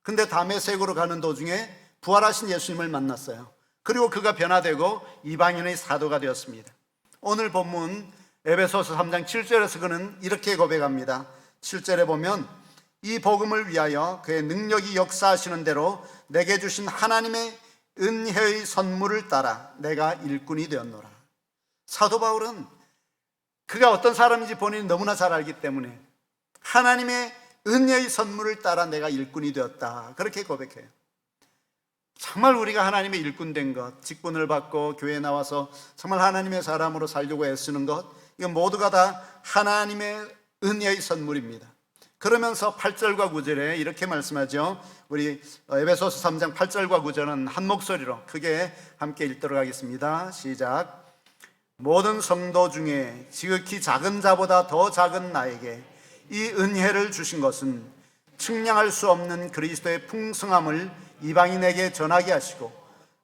근데 다메섹으로 가는 도중에 부활하신 예수님을 만났어요. 그리고 그가 변화되고 이방인의 사도가 되었습니다. 오늘 본문 에베소서 3장 7절에서 그는 이렇게 고백합니다. 7절에 보면 이 복음을 위하여 그의 능력이 역사하시는 대로 내게 주신 하나님의 은혜의 선물을 따라 내가 일꾼이 되었노라. 사도 바울은 그가 어떤 사람인지 본인이 너무나 잘 알기 때문에 하나님의 은혜의 선물을 따라 내가 일꾼이 되었다, 그렇게 고백해요. 정말 우리가 하나님의 일꾼 된 것, 직분을 받고 교회에 나와서 정말 하나님의 사람으로 살려고 애쓰는 것, 이건 모두가 다 하나님의 은혜의 선물입니다. 그러면서 8절과 9절에 이렇게 말씀하죠. 우리 에베소서 3장 8절과 9절은 한 목소리로 크게 함께 읽도록 하겠습니다. 시작. 모든 성도 중에 지극히 작은 자보다 더 작은 나에게 이 은혜를 주신 것은 측량할 수 없는 그리스도의 풍성함을 이방인에게 전하게 하시고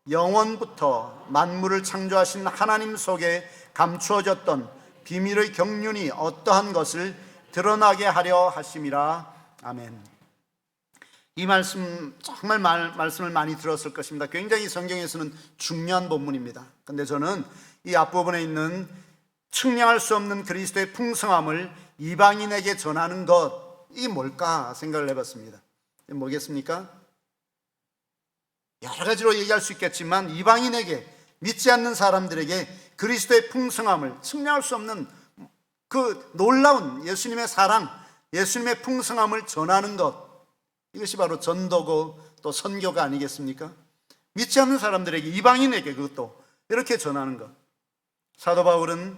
영원부터 만물을 창조하신 하나님 속에 감추어졌던 비밀의 경륜이 어떠한 것을 드러나게 하려 하심이라. 아멘. 이 말씀 정말 말씀을 많이 들었을 것입니다. 굉장히 성경에서는 중요한 본문입니다. 근데 저는 이 앞부분에 있는 측량할 수 없는 그리스도의 풍성함을 이방인에게 전하는 것, 이게 뭘까 생각을 해봤습니다. 뭐겠습니까? 여러 가지로 얘기할 수 있겠지만 이방인에게, 믿지 않는 사람들에게 그리스도의 풍성함을, 측량할 수 없는 그 놀라운 예수님의 사랑, 예수님의 풍성함을 전하는 것, 이것이 바로 전도고 또 선교가 아니겠습니까? 믿지 않는 사람들에게, 이방인에게 그것도 이렇게 전하는 것. 사도 바울은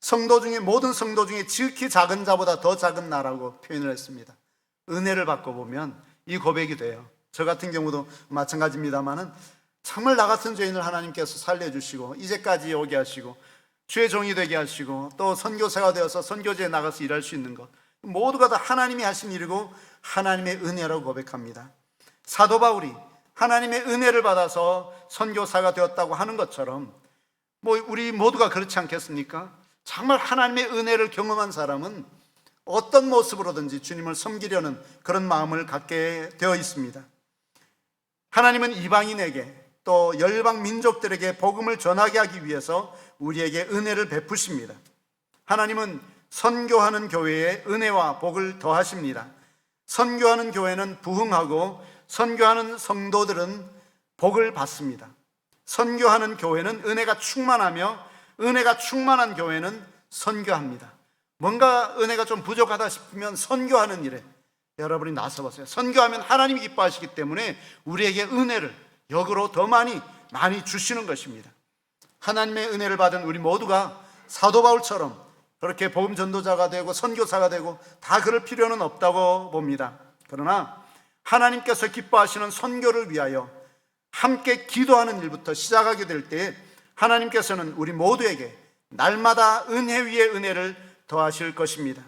성도 중에, 모든 성도 중에 지극히 작은 자보다 더 작은 나라고 표현을 했습니다. 은혜를 받고 보면 이 고백이 돼요. 저 같은 경우도 마찬가지입니다만은 정말 나 같은 죄인을 하나님께서 살려주시고 이제까지 오게 하시고 주의 종이 되게 하시고 또 선교사가 되어서 선교지에 나가서 일할 수 있는 것, 모두가 다 하나님이 하신 일이고 하나님의 은혜라고 고백합니다. 사도 바울이 하나님의 은혜를 받아서 선교사가 되었다고 하는 것처럼 우리 모두가 그렇지 않겠습니까? 정말 하나님의 은혜를 경험한 사람은 어떤 모습으로든지 주님을 섬기려는 그런 마음을 갖게 되어 있습니다. 하나님은 이방인에게 또 열방 민족들에게 복음을 전하게 하기 위해서 우리에게 은혜를 베푸십니다. 하나님은 선교하는 교회에 은혜와 복을 더하십니다. 선교하는 교회는 부흥하고 선교하는 성도들은 복을 받습니다. 선교하는 교회는 은혜가 충만하며 은혜가 충만한 교회는 선교합니다. 뭔가 은혜가 좀 부족하다 싶으면 선교하는 일에 여러분이 나서보세요. 선교하면 하나님이 기뻐하시기 때문에 우리에게 은혜를 역으로 더 많이 주시는 것입니다. 하나님의 은혜를 받은 우리 모두가 사도 바울처럼 그렇게 복음 전도자가 되고 선교사가 되고 다 그럴 필요는 없다고 봅니다. 그러나 하나님께서 기뻐하시는 선교를 위하여 함께 기도하는 일부터 시작하게 될 때 하나님께서는 우리 모두에게 날마다 은혜 위에 은혜를 더하실 것입니다.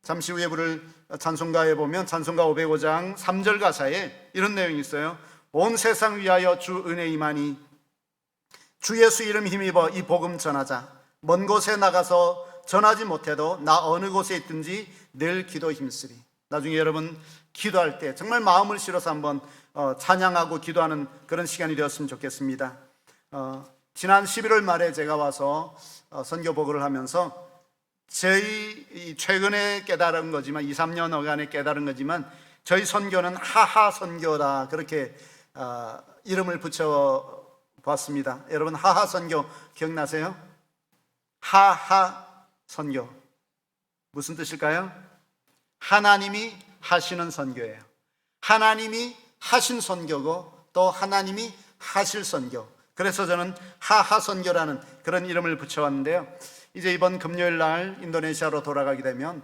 잠시 후에 부를 찬송가에 보면 찬송가 505장 3절 가사에 이런 내용이 있어요. 온 세상 위하여 주 은혜 임하니 주 예수 이름 힘입어 이 복음 전하자. 먼 곳에 나가서 전하지 못해도 나 어느 곳에 있든지 늘 기도 힘쓰리. 나중에 여러분 기도할 때 정말 마음을 실어서 한번 찬양하고 기도하는 그런 시간이 되었으면 좋겠습니다. 지난 11월 말에 제가 와서 선교 보고를 하면서 저희 최근에 깨달은 거지만 2, 3년간에 깨달은 거지만 저희 선교는 하하 선교다, 그렇게 이름을 붙여 보았습니다. 여러분 하하 선교 기억나세요? 하하 선교 무슨 뜻일까요? 하나님이 하시는 선교예요. 하나님이 하신 선교고 또 하나님이 하실 선교. 그래서 저는 하하 선교라는 그런 이름을 붙여왔는데요. 이제 이번 금요일 날 인도네시아로 돌아가게 되면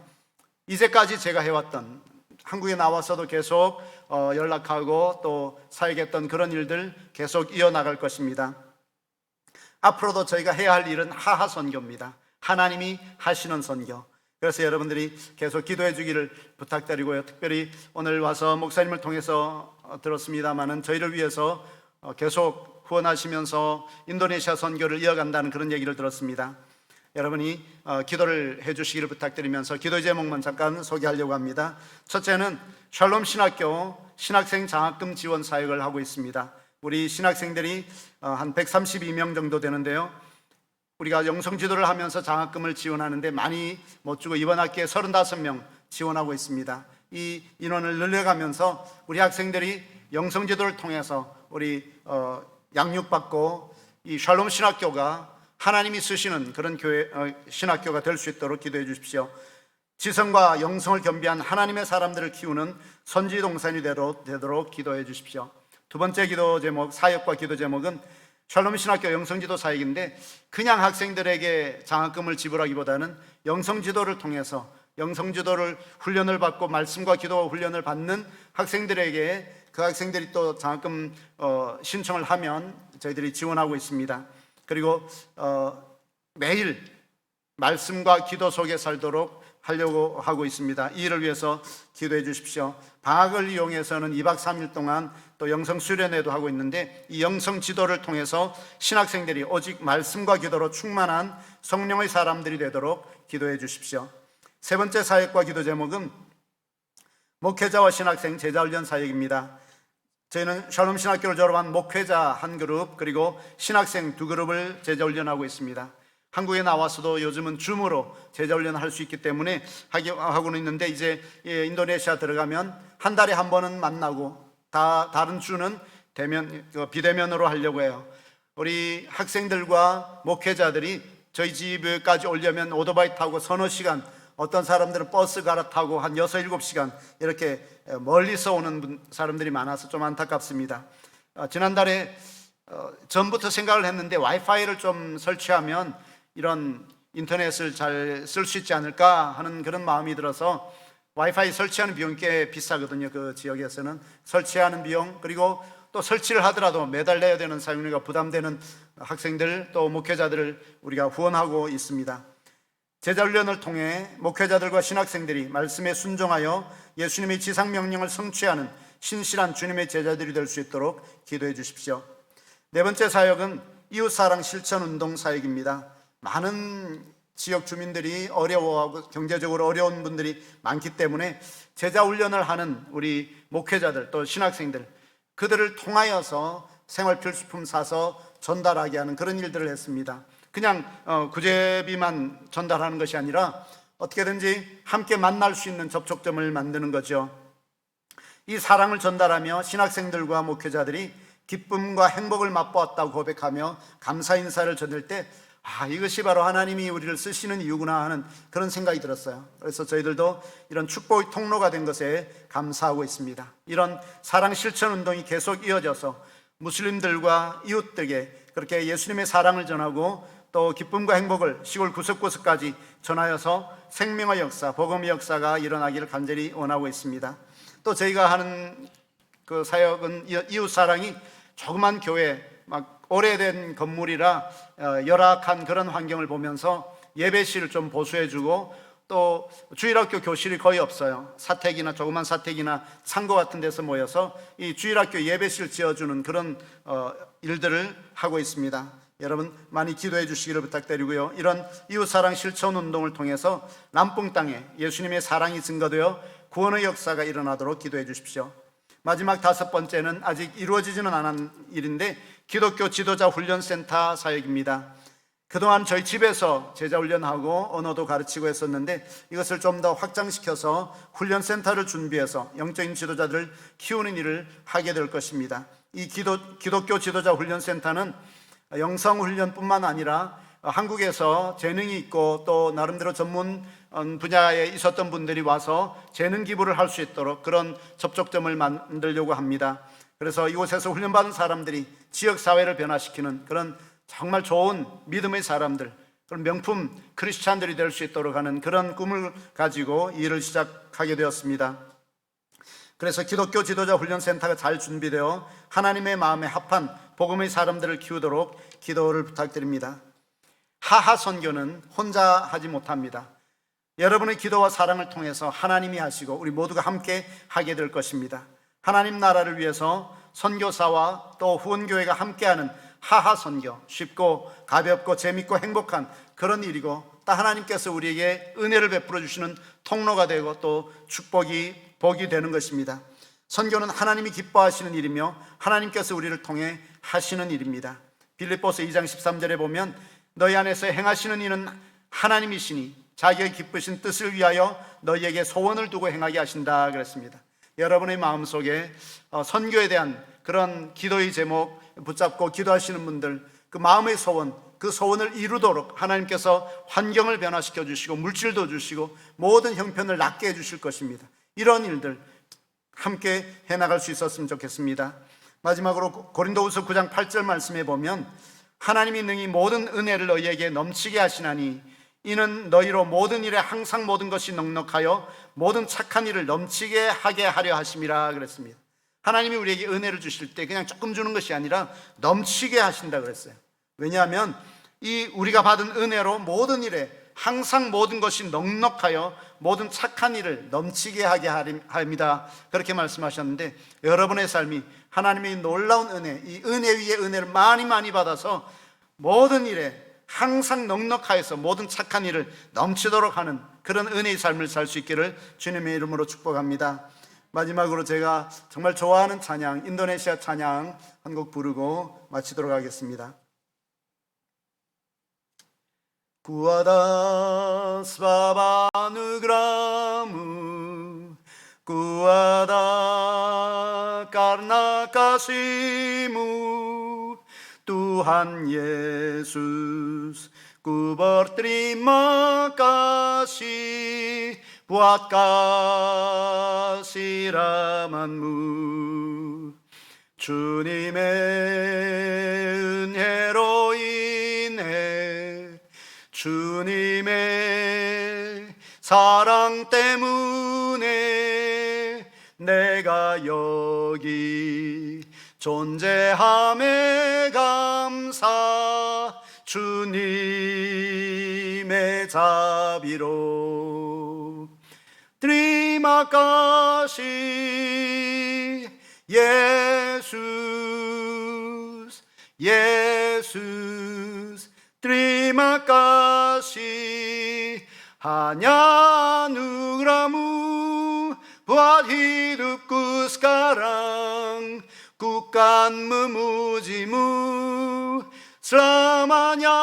이제까지 제가 해왔던, 한국에 나와서도 계속 연락하고 또 사역했던 그런 일들 계속 이어나갈 것입니다. 앞으로도 저희가 해야 할 일은 하하 선교입니다. 하나님이 하시는 선교. 그래서 여러분들이 계속 기도해 주기를 부탁드리고요. 특별히 오늘 와서 목사님을 통해서 들었습니다마는 저희를 위해서 계속 후원하시면서 인도네시아 선교를 이어간다는 그런 얘기를 들었습니다. 여러분이 기도를 해 주시기를 부탁드리면서 기도 제목만 잠깐 소개하려고 합니다. 첫째는 샬롬 신학교 신학생 장학금 지원 사역을 하고 있습니다. 우리 신학생들이 한 132명 정도 되는데요. 우리가 영성지도를 하면서 장학금을 지원하는데 많이 못 주고 이번 학기에 35명 지원하고 있습니다. 이 인원을 늘려가면서 우리 학생들이 영성지도를 통해서 우리 양육받고 이 샬롬 신학교가 하나님이 쓰시는 그런 교회 신학교가 될 수 있도록 기도해 주십시오. 지성과 영성을 겸비한 하나님의 사람들을 키우는 선지 동산이 되도록 기도해 주십시오. 두 번째 기도 제목, 사역과 기도 제목은 샬롬 신학교 영성지도 사역인데 그냥 학생들에게 장학금을 지불하기보다는 영성지도를 통해서 영성지도를 훈련을 받고 말씀과 기도 훈련을 받는 학생들에게 그 학생들이 또 장학금 신청을 하면 저희들이 지원하고 있습니다. 그리고 매일 말씀과 기도 속에 살도록 하려고 하고 있습니다. 이 일을 위해서 기도해 주십시오. 방학을 이용해서는 2박 3일 동안 또 영성 수련회도 하고 있는데 이 영성 지도를 통해서 신학생들이 오직 말씀과 기도로 충만한 성령의 사람들이 되도록 기도해 주십시오. 세 번째 사역과 기도 제목은 목회자와 신학생 제자훈련 사역입니다. 저희는 샬롬 신학교를 졸업한 목회자 한 그룹 그리고 신학생 두 그룹을 제자훈련하고 있습니다. 한국에 나와서도 요즘은 줌으로 제자훈련을 할 수 있기 때문에 하고는 있는데 이제 인도네시아 들어가면 한 달에 한 번은 만나고 다른 주는 비대면으로 하려고 해요. 우리 학생들과 목회자들이 저희 집까지 오려면 오토바이 타고 서너 시간, 어떤 사람들은 버스 갈아타고 한 6, 7시간 이렇게 멀리서 오는 사람들이 많아서 좀 안타깝습니다. 지난달에 전부터 생각을 했는데 와이파이를 좀 설치하면 이런 인터넷을 잘 쓸 수 있지 않을까 하는 그런 마음이 들어서 와이파이 설치하는 비용이 꽤 비싸거든요. 그 지역에서는 설치하는 비용 그리고 또 설치를 하더라도 매달 내야 되는 사용료가 부담되는 학생들 또 목회자들을 우리가 후원하고 있습니다. 제자훈련을 통해 목회자들과 신학생들이 말씀에 순종하여 예수님의 지상명령을 성취하는 신실한 주님의 제자들이 될 수 있도록 기도해 주십시오. 네 번째 사역은 이웃사랑 실천운동 사역입니다. 많은 지역 주민들이 어려워하고 경제적으로 어려운 분들이 많기 때문에 제자훈련을 하는 우리 목회자들 또 신학생들 그들을 통하여서 생활필수품 사서 전달하게 하는 그런 일들을 했습니다. 그냥 구제비만 전달하는 것이 아니라 어떻게든지 함께 만날 수 있는 접촉점을 만드는 거죠. 이 사랑을 전달하며 신학생들과 목회자들이 기쁨과 행복을 맛보았다고 고백하며 감사 인사를 전할 때 이것이 바로 하나님이 우리를 쓰시는 이유구나 하는 그런 생각이 들었어요. 그래서 저희들도 이런 축복의 통로가 된 것에 감사하고 있습니다. 이런 사랑 실천 운동이 계속 이어져서 무슬림들과 이웃들에게 그렇게 예수님의 사랑을 전하고 또 기쁨과 행복을 시골 구석구석까지 전하여서 생명의 역사, 복음의 역사가 일어나기를 간절히 원하고 있습니다. 또 저희가 하는 그 사역은 이웃사랑이 조그만 교회, 막 오래된 건물이라 열악한 그런 환경을 보면서 예배실을 좀 보수해주고 또 주일학교 교실이 거의 없어요. 사택이나 조그만 사택이나 창고 같은 데서 모여서 이 주일학교 예배실 지어주는 그런 일들을 하고 있습니다. 여러분 많이 기도해 주시기를 부탁드리고요. 이런 이웃사랑 실천운동을 통해서 남풍 땅에 예수님의 사랑이 증거되어 구원의 역사가 일어나도록 기도해 주십시오. 마지막 다섯 번째는 아직 이루어지지는 않은 일인데 기독교 지도자 훈련센터 사역입니다. 그동안 저희 집에서 제자훈련하고 언어도 가르치고 했었는데 이것을 좀 더 확장시켜서 훈련센터를 준비해서 영적인 지도자들을 키우는 일을 하게 될 것입니다. 이 기독교 지도자 훈련센터는 영성 훈련뿐만 아니라 한국에서 재능이 있고 또 나름대로 전문 분야에 있었던 분들이 와서 재능 기부를 할 수 있도록 그런 접촉점을 만들려고 합니다. 그래서 이곳에서 훈련받은 사람들이 지역사회를 변화시키는 그런 정말 좋은 믿음의 사람들, 그런 명품 크리스찬들이 될 수 있도록 하는 그런 꿈을 가지고 이 일을 시작하게 되었습니다. 그래서 기독교 지도자 훈련센터가 잘 준비되어 하나님의 마음에 합한 복음의 사람들을 키우도록 기도를 부탁드립니다. 하하 선교는 혼자 하지 못합니다. 여러분의 기도와 사랑을 통해서 하나님이 하시고 우리 모두가 함께 하게 될 것입니다. 하나님 나라를 위해서 선교사와 또 후원교회가 함께하는 하하 선교, 쉽고 가볍고 재밌고 행복한 그런 일이고 또 하나님께서 우리에게 은혜를 베풀어 주시는 통로가 되고 또 복이 되는 것입니다. 선교는 하나님이 기뻐하시는 일이며 하나님께서 우리를 통해 하시는 일입니다. 빌립보서 2장 13절에 보면 너희 안에서 행하시는 이는 하나님이시니 자기가 기쁘신 뜻을 위하여 너희에게 소원을 두고 행하게 하신다 그랬습니다. 여러분의 마음속에 선교에 대한 그런 기도의 제목 붙잡고 기도하시는 분들, 그 마음의 소원, 그 소원을 이루도록 하나님께서 환경을 변화시켜 주시고 물질도 주시고 모든 형편을 낫게 해 주실 것입니다. 이런 일들 함께 해나갈 수 있었으면 좋겠습니다. 마지막으로 고린도후서 9장 8절 말씀에 보면 하나님이 능히 모든 은혜를 너희에게 넘치게 하시나니 이는 너희로 모든 일에 항상 모든 것이 넉넉하여 모든 착한 일을 넘치게 하게 하려 하심이라 그랬습니다. 하나님이 우리에게 은혜를 주실 때 그냥 조금 주는 것이 아니라 넘치게 하신다 그랬어요. 왜냐하면 이 우리가 받은 은혜로 모든 일에 항상 모든 것이 넉넉하여 모든 착한 일을 넘치게 하게 합니다. 그렇게 말씀하셨는데 여러분의 삶이 하나님의 놀라운 은혜, 이 은혜 위에 은혜를 많이 받아서 모든 일에 항상 넉넉하여서 모든 착한 일을 넘치도록 하는 그런 은혜의 삶을 살 수 있기를 주님의 이름으로 축복합니다. 마지막으로 제가 정말 좋아하는 찬양, 인도네시아 찬양 한 곡 부르고 마치도록 하겠습니다. Kuada svava anugramu, kuada karena kasih-Mu, Tuhan Yesus, ku berterima kasih buat kasih rahmat-Mu. 주님의 은혜로 인해 주님의 사랑 때문에 내가 여기 존재함에 감사 주님의 자비로 Terima kasih Yesus Yesus Terima kasih hanya anugerah-Mu buat hidupku sekarang, ku kan memuji-Mu selamanya.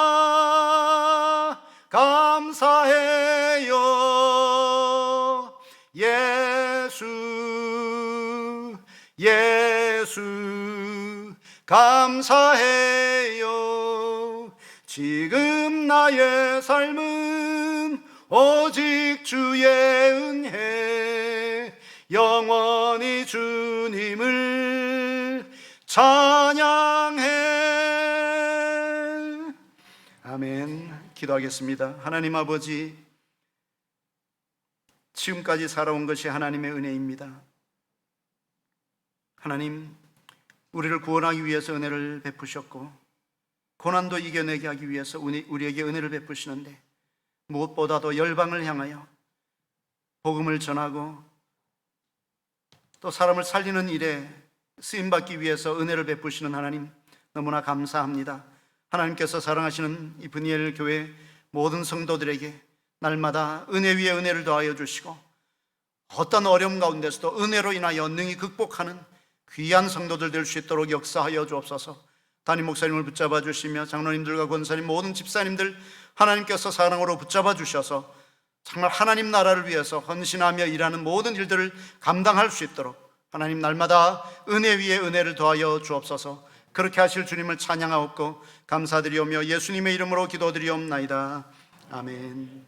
감사해요 예수 예수 감사해요. 지금 나의 삶은 오직 주의 은혜, 영원히 주님을 찬양해. 아멘. 기도하겠습니다. 하나님 아버지, 지금까지 살아온 것이 하나님의 은혜입니다. 하나님, 우리를 구원하기 위해서 은혜를 베푸셨고 고난도 이겨내게 하기 위해서 우리에게 은혜를 베푸시는데 무엇보다도 열방을 향하여 복음을 전하고 또 사람을 살리는 일에 쓰임받기 위해서 은혜를 베푸시는 하나님, 너무나 감사합니다. 하나님께서 사랑하시는 이 브니엘 교회 모든 성도들에게 날마다 은혜 위에 은혜를 더하여 주시고 어떤 어려움 가운데서도 은혜로 인하여 능히 극복하는 귀한 성도들 될 수 있도록 역사하여 주옵소서. 담임 목사님을 붙잡아 주시며 장로님들과 권사님 모든 집사님들 하나님께서 사랑으로 붙잡아 주셔서 정말 하나님 나라를 위해서 헌신하며 일하는 모든 일들을 감당할 수 있도록 하나님, 날마다 은혜 위에 은혜를 더하여 주옵소서. 그렇게 하실 주님을 찬양하옵고 감사드리오며 예수님의 이름으로 기도드리옵나이다. 아멘.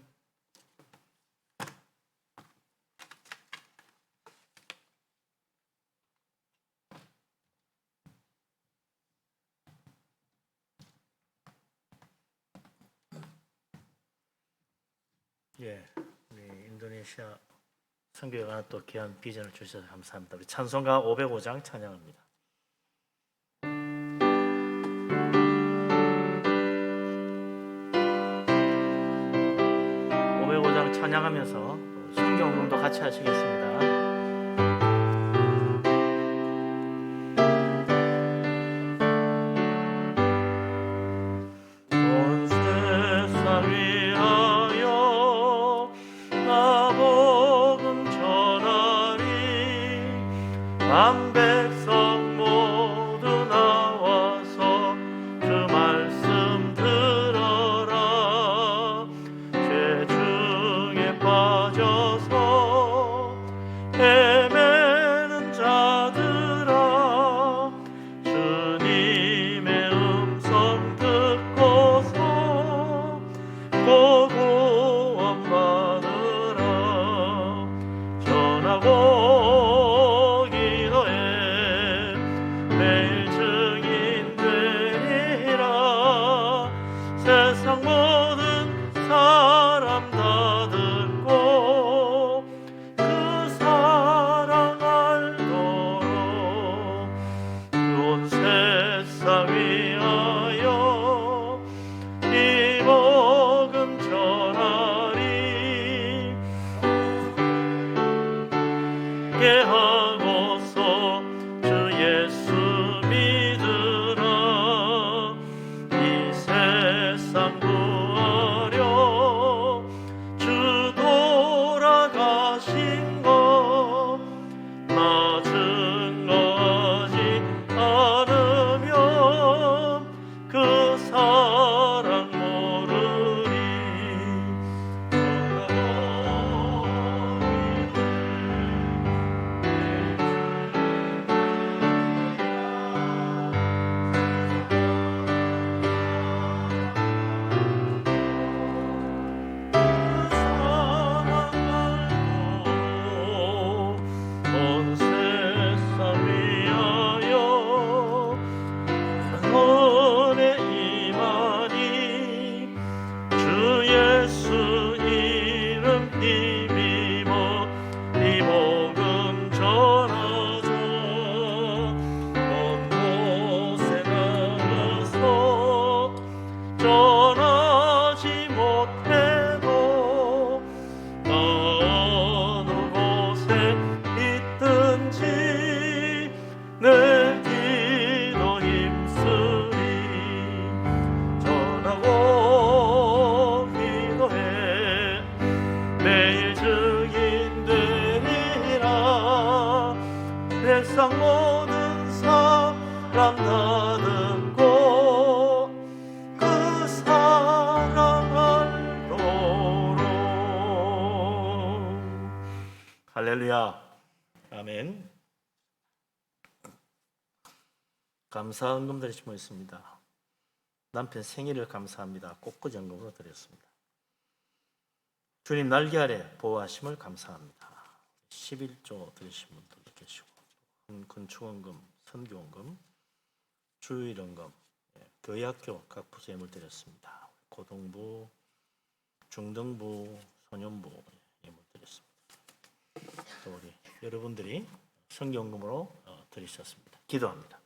예, 우리 인도네시아 선교에 관한 또 귀한 비전을 주셔서 감사합니다. 우리 찬송가 505장 찬양합니다. 505장 찬양하면서 또 성경공도 같이 하시겠습니다. 온 세상 위하여 나 복음 전하리. 만 백성 모두 나와서 주 말씀 들어라. 죄 중에 빠져서 헤매는 자들아, 주님의 음성 듣고서 구원 받으라. 전하고 기도해 매일 증인 되리라. 세상 모든 사람 다 듣고 그 사랑 알도록 온 세상 위하여 이 복음 전하리. 하고서 주 예수 믿으라. 이 세상 구하려 주 돌아가신 것 나 증거하지 않으면 그 사랑 모르리. 온 세상 위하여 은혜 임하니. 주 예수 이름 힘입어 이 복음 전하자. 온 곳에 나가서 전하지 못해도 어느 곳에 있든지 늘 기도 힘쓰리. 전하고 기도해 매일 증인 되리라. 세상 모든 사람 다 듣고 그 사랑 알도록. 할렐루야. 아멘. 감사 헌금들이 모였습니다. 남편 생일을 감사합니다. 꽃꽂이 헌금으로 드렸습니다. 주님 날개 아래 보호하심을 감사합니다. 11조 드리신 분들도 계시고, 건축원금, 선교원금, 주일원금, 교회학교 각 부서 예물 드렸습니다. 고등부, 중등부, 소년부 예물 드렸습니다. 또 우리 여러분들이 성경금으로 드리셨습니다. 기도합니다.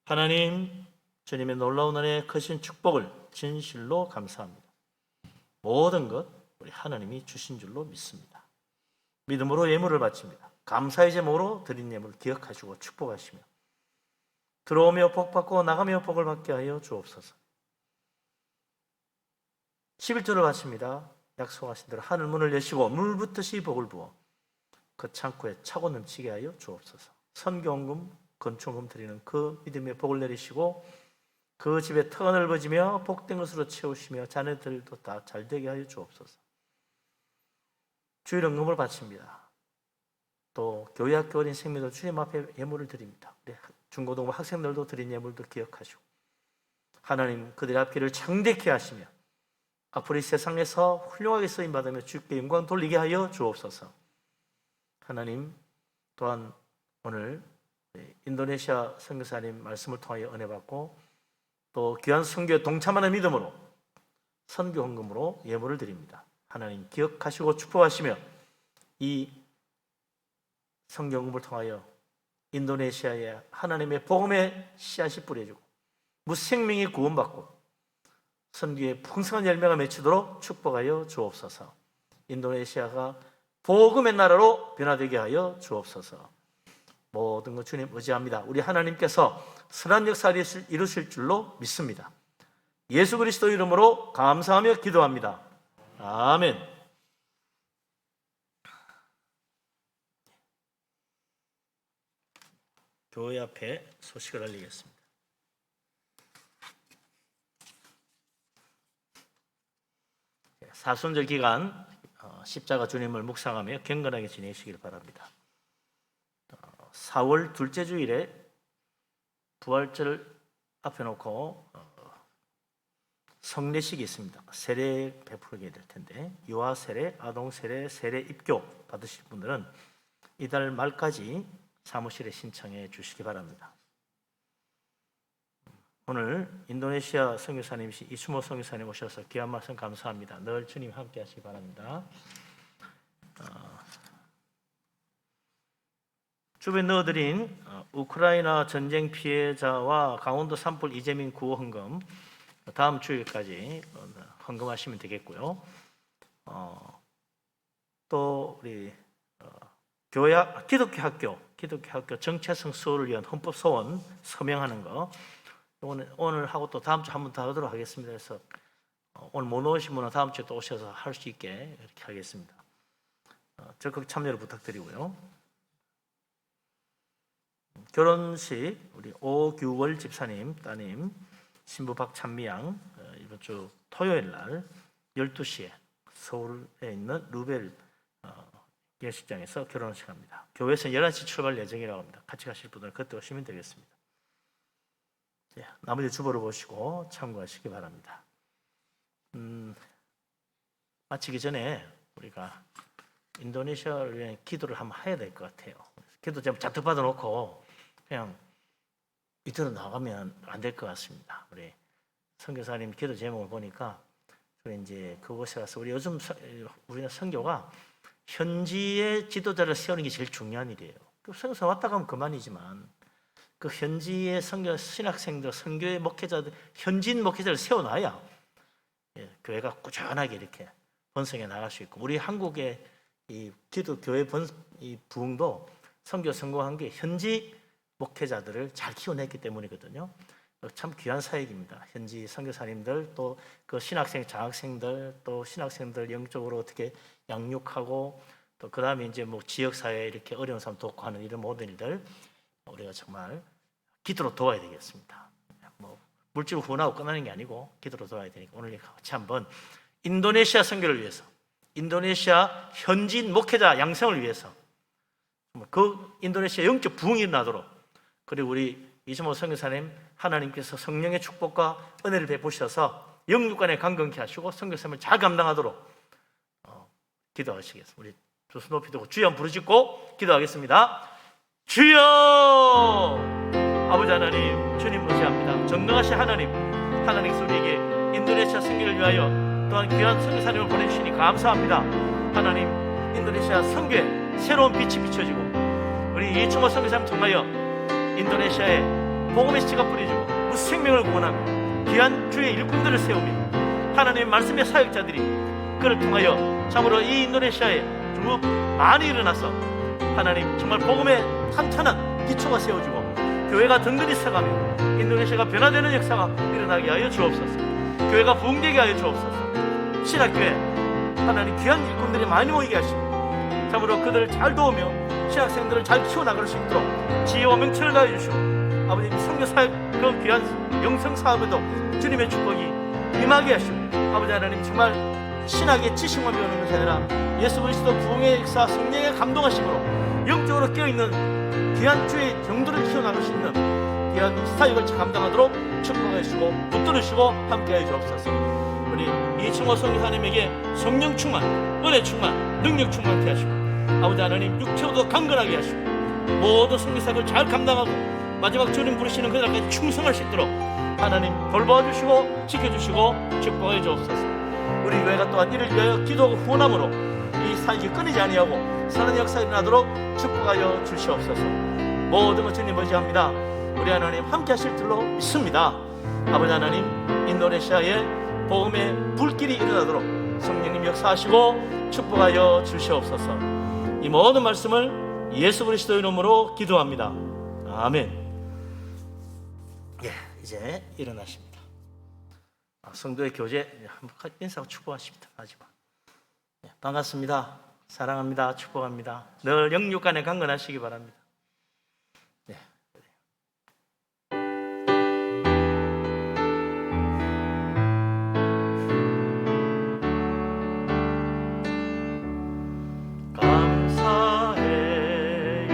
하나님, 주님의 놀라운 은혜의 크신 축복을 진실로 감사합니다. 모든 것 우리 하나님이 주신 줄로 믿습니다. 믿음으로 예물을 바칩니다. 감사의 제목으로 드린 예물을 기억하시고 축복하시며 들어오며 복받고 나가며 복을 받게 하여 주옵소서. 11조를 바칩니다. 약속하신 대로 하늘 문을 여시고 물 붓듯이 복을 부어 그 창고에 차고 넘치게 하여 주옵소서. 선교원금, 건축원금 드리는 그 믿음의 복을 내리시고 그 집에 터가 넓어지며 복된 것으로 채우시며 자녀들도 다 잘되게 하여 주옵소서. 주일원금을 바칩니다. 또 교회 학교 어린 생명들 주님 앞에 예물을 드립니다. 우리 중고등부 학생들도 드린 예물들 기억하시고 하나님 그들의 앞길을 창대케 하시며 앞으로 이 세상에서 훌륭하게 쓰임받으며 주께 영광 돌리게 하여 주옵소서. 하나님 또한 오늘 인도네시아 선교사님 말씀을 통하여 은혜 받고 또 귀한 선교에 동참하는 믿음으로 선교 헌금으로 예물을 드립니다. 하나님 기억하시고 축복하시며 이 선교 헌금을 통하여 인도네시아에 하나님의 복음의 씨앗이 뿌려지고 무생명이 구원받고 선교의 풍성한 열매가 맺히도록 축복하여 주옵소서. 인도네시아가 복음의 나라로 변화되게 하여 주옵소서. 모든 것 주님 의지합니다. 우리 하나님께서 선한 역사를 이루실 줄로 믿습니다. 예수 그리스도 이름으로 감사하며 기도합니다. 아멘. 교회 앞에 소식을 알리겠습니다. 사순절 기간 십자가 주님을 묵상하며 경건하게 지내시길 바랍니다. 4월 둘째 주일에 부활절 앞에 놓고 성례식이 있습니다. 세례 베풀게 될 텐데 유아 세례, 아동 세례, 세례 입교 받으실 분들은 이달 말까지 사무실에 신청해 주시기 바랍니다. 오늘 인도네시아 선교사님이신 이수모 선교사님 오셔서 귀한 말씀 감사합니다. 늘 주님 함께 하시기 바랍니다. 주변에 넣어드린 우크라이나 전쟁 피해자와 강원도 산불 이재민 구호 헌금 다음 주일까지 헌금하시면 되겠고요. 또 우리 기독교 학교 정체성 수호를 위한 헌법 소원 서명하는 거 오늘 하고 또 다음 주 한 번 더 하도록 하겠습니다. 그래서 오늘 못 오신 분은 다음 주에 또 오셔서 할 수 있게 이렇게 하겠습니다. 적극 참여를 부탁드리고요. 결혼식 우리 오규월 집사님 따님 신부 박찬미양 이번 주 토요일 날 12시에 서울에 있는 루벨 예식장에서 결혼식 합니다. 교회에서 11시 출발 예정이라고 합니다. 같이 가실 분들은 그때 오시면 되겠습니다. 나머지 주보를 보시고 참고하시기 바랍니다. 마치기 전에 우리가 인도네시아를 위해 기도를 한번 해야 될 것 같아요. 기도 좀 잔뜩 받아놓고 그냥 이대로 나가면 안 될 것 같습니다. 우리 선교사님 기도 제목을 보니까 이제 그곳에 가서 우리 요즘 우리나라 선교가 현지의 지도자를 세우는 게 제일 중요한 일이에요. 선교사 왔다 가면 그만이지만 그 현지의 선교 신학생들, 선교의 목회자들, 현지인 목회자를 세워놔야 교회가 꾸준하게 이렇게 번성해 나갈 수 있고 우리 한국의 이 기도 교회 이 부흥도 선교 성공한 게 현지 목회자들을 잘 키워냈기 때문이거든요. 참 귀한 사역입니다. 현지 선교사님들 또 그 신학생, 장학생들 또 신학생들 영적으로 어떻게 양육하고 또 그 다음에 이제 뭐 지역 사회에 이렇게 어려운 사람 돕고 하는 이런 모든 일들 우리가 정말 기도로 도와야 되겠습니다. 뭐 물질 후원하고 끝나는 게 아니고 기도로 도와야 되니까 오늘 같이 한번 인도네시아 선교를 위해서 인도네시아 현지인 목회자 양성을 위해서 그 인도네시아 영적 부흥이 일어나도록 그리고 우리 이수모 선교사님 하나님께서 성령의 축복과 은혜를 베푸셔서 영육간에 강건케 하시고 선교사님을 잘 감당하도록 기도하시겠습니다. 우리 두 손 높이 들고 주여 부르짖고 기도하겠습니다. 주여! 아버지 하나님 주님 의지합니다. 전능하신 하나님께서 우리에게 인도네시아 선교를 위하여 또한 귀한 선교사님을 보내주시니 감사합니다. 하나님 인도네시아 선교에 새로운 빛이 비춰지고 우리 이충호 선교사님 통하여 인도네시아에 복음의 씨가 뿌려지고 무생명을 구원하며 귀한 주의 일꾼들을 세우며 하나님의 말씀의 사역자들이 그를 통하여 참으로 이 인도네시아에 중국 많이 일어나서 하나님 정말 복음의 탄탄한 기초가 세워지고 교회가 든든히 서가며 인도네시아가 변화되는 역사가 일어나게 하여 주옵소서. 교회가 부흥되게 하여 주옵소서. 신학교에 하나님 귀한 일꾼들이 많이 모이게 하시고 참으로 그들을 잘 도우며 신학생들을 잘 키워나갈 수 있도록 지혜와 명철을 다해 주시고 아버지 선교사역 그 귀한 영성사업에도 주님의 축복이 임하게 하시고 아버지 하나님 정말 신학의 지식만 배우는 것이 아니라 예수 그리스도 부흥의 역사 성령의 감동하심으로 영적 영적으로 깨어있는 귀한 주의 정도를 키워나갈 수 있는 귀한 사역을 감당하도록 축복해 주시고 붙들어 주시고 함께해 주옵소서. 우리 이충호 성교사님에게 성령 충만, 은혜 충만, 능력 충만케 하시고 아버지 하나님 육체도 강건하게 하시고 모든 성교사역을 잘 감당하고 마지막 주님 부르시는 그날까지 충성할 수 있도록 하나님 돌봐주시고 지켜주시고 축복해 주옵소서. 우리 교회가 또한 이를 위하여 기도하고 후원함으로 이 사역이 끊이지 아니하고 선한 역사가 일어나도록 축복하여 주시옵소서. 모든 것 주님 의지합니다. 우리 하나님 함께 하실 줄로 믿습니다. 아버지 하나님, 인도네시아에 복음의 불길이 일어나도록 성령님 역사하시고 축복하여 주시옵소서. 이 모든 말씀을 예수 그리스도의 이름으로 기도합니다. 아멘. 예, 이제 일어나십니다. 성도의 교제 한번 인사하고 축복하십니다. 마지막. 반갑습니다. 사랑합니다. 축복합니다. 늘 영육간에 강건하시기 바랍니다. 네. 감사해요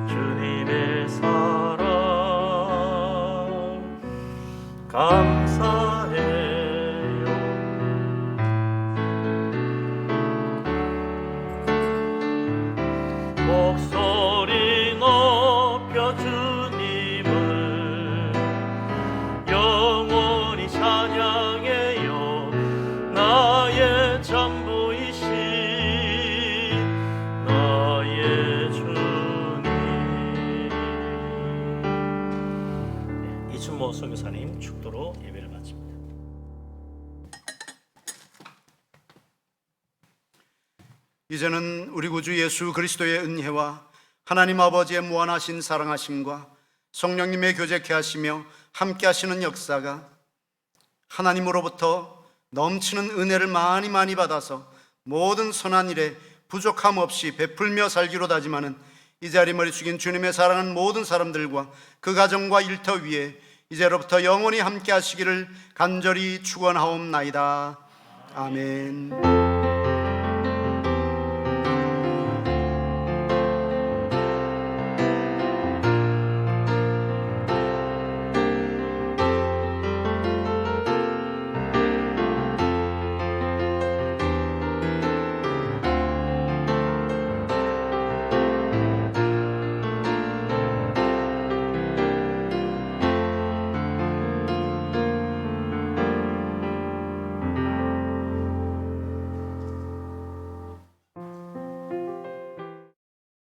주님의 사랑, 감사해요 목소리 높여 주님을 영원히 찬양해요. 나의 전부이신 나의 주님. 이춘모 선교사님 축도로 예배를 마칩니다. 이제는 우리 구주 예수 그리스도의 은혜와 하나님 아버지의 무한하신 사랑하심과 성령님의 교제케 하시며 함께 하시는 역사가 하나님으로부터 넘치는 은혜를 많이 받아서 모든 선한 일에 부족함 없이 베풀며 살기로 다짐하는 이 자리 머리 숙인 주님의 사랑하는 모든 사람들과 그 가정과 일터 위에 이제로부터 영원히 함께 하시기를 간절히 축원하옵나이다. 아멘.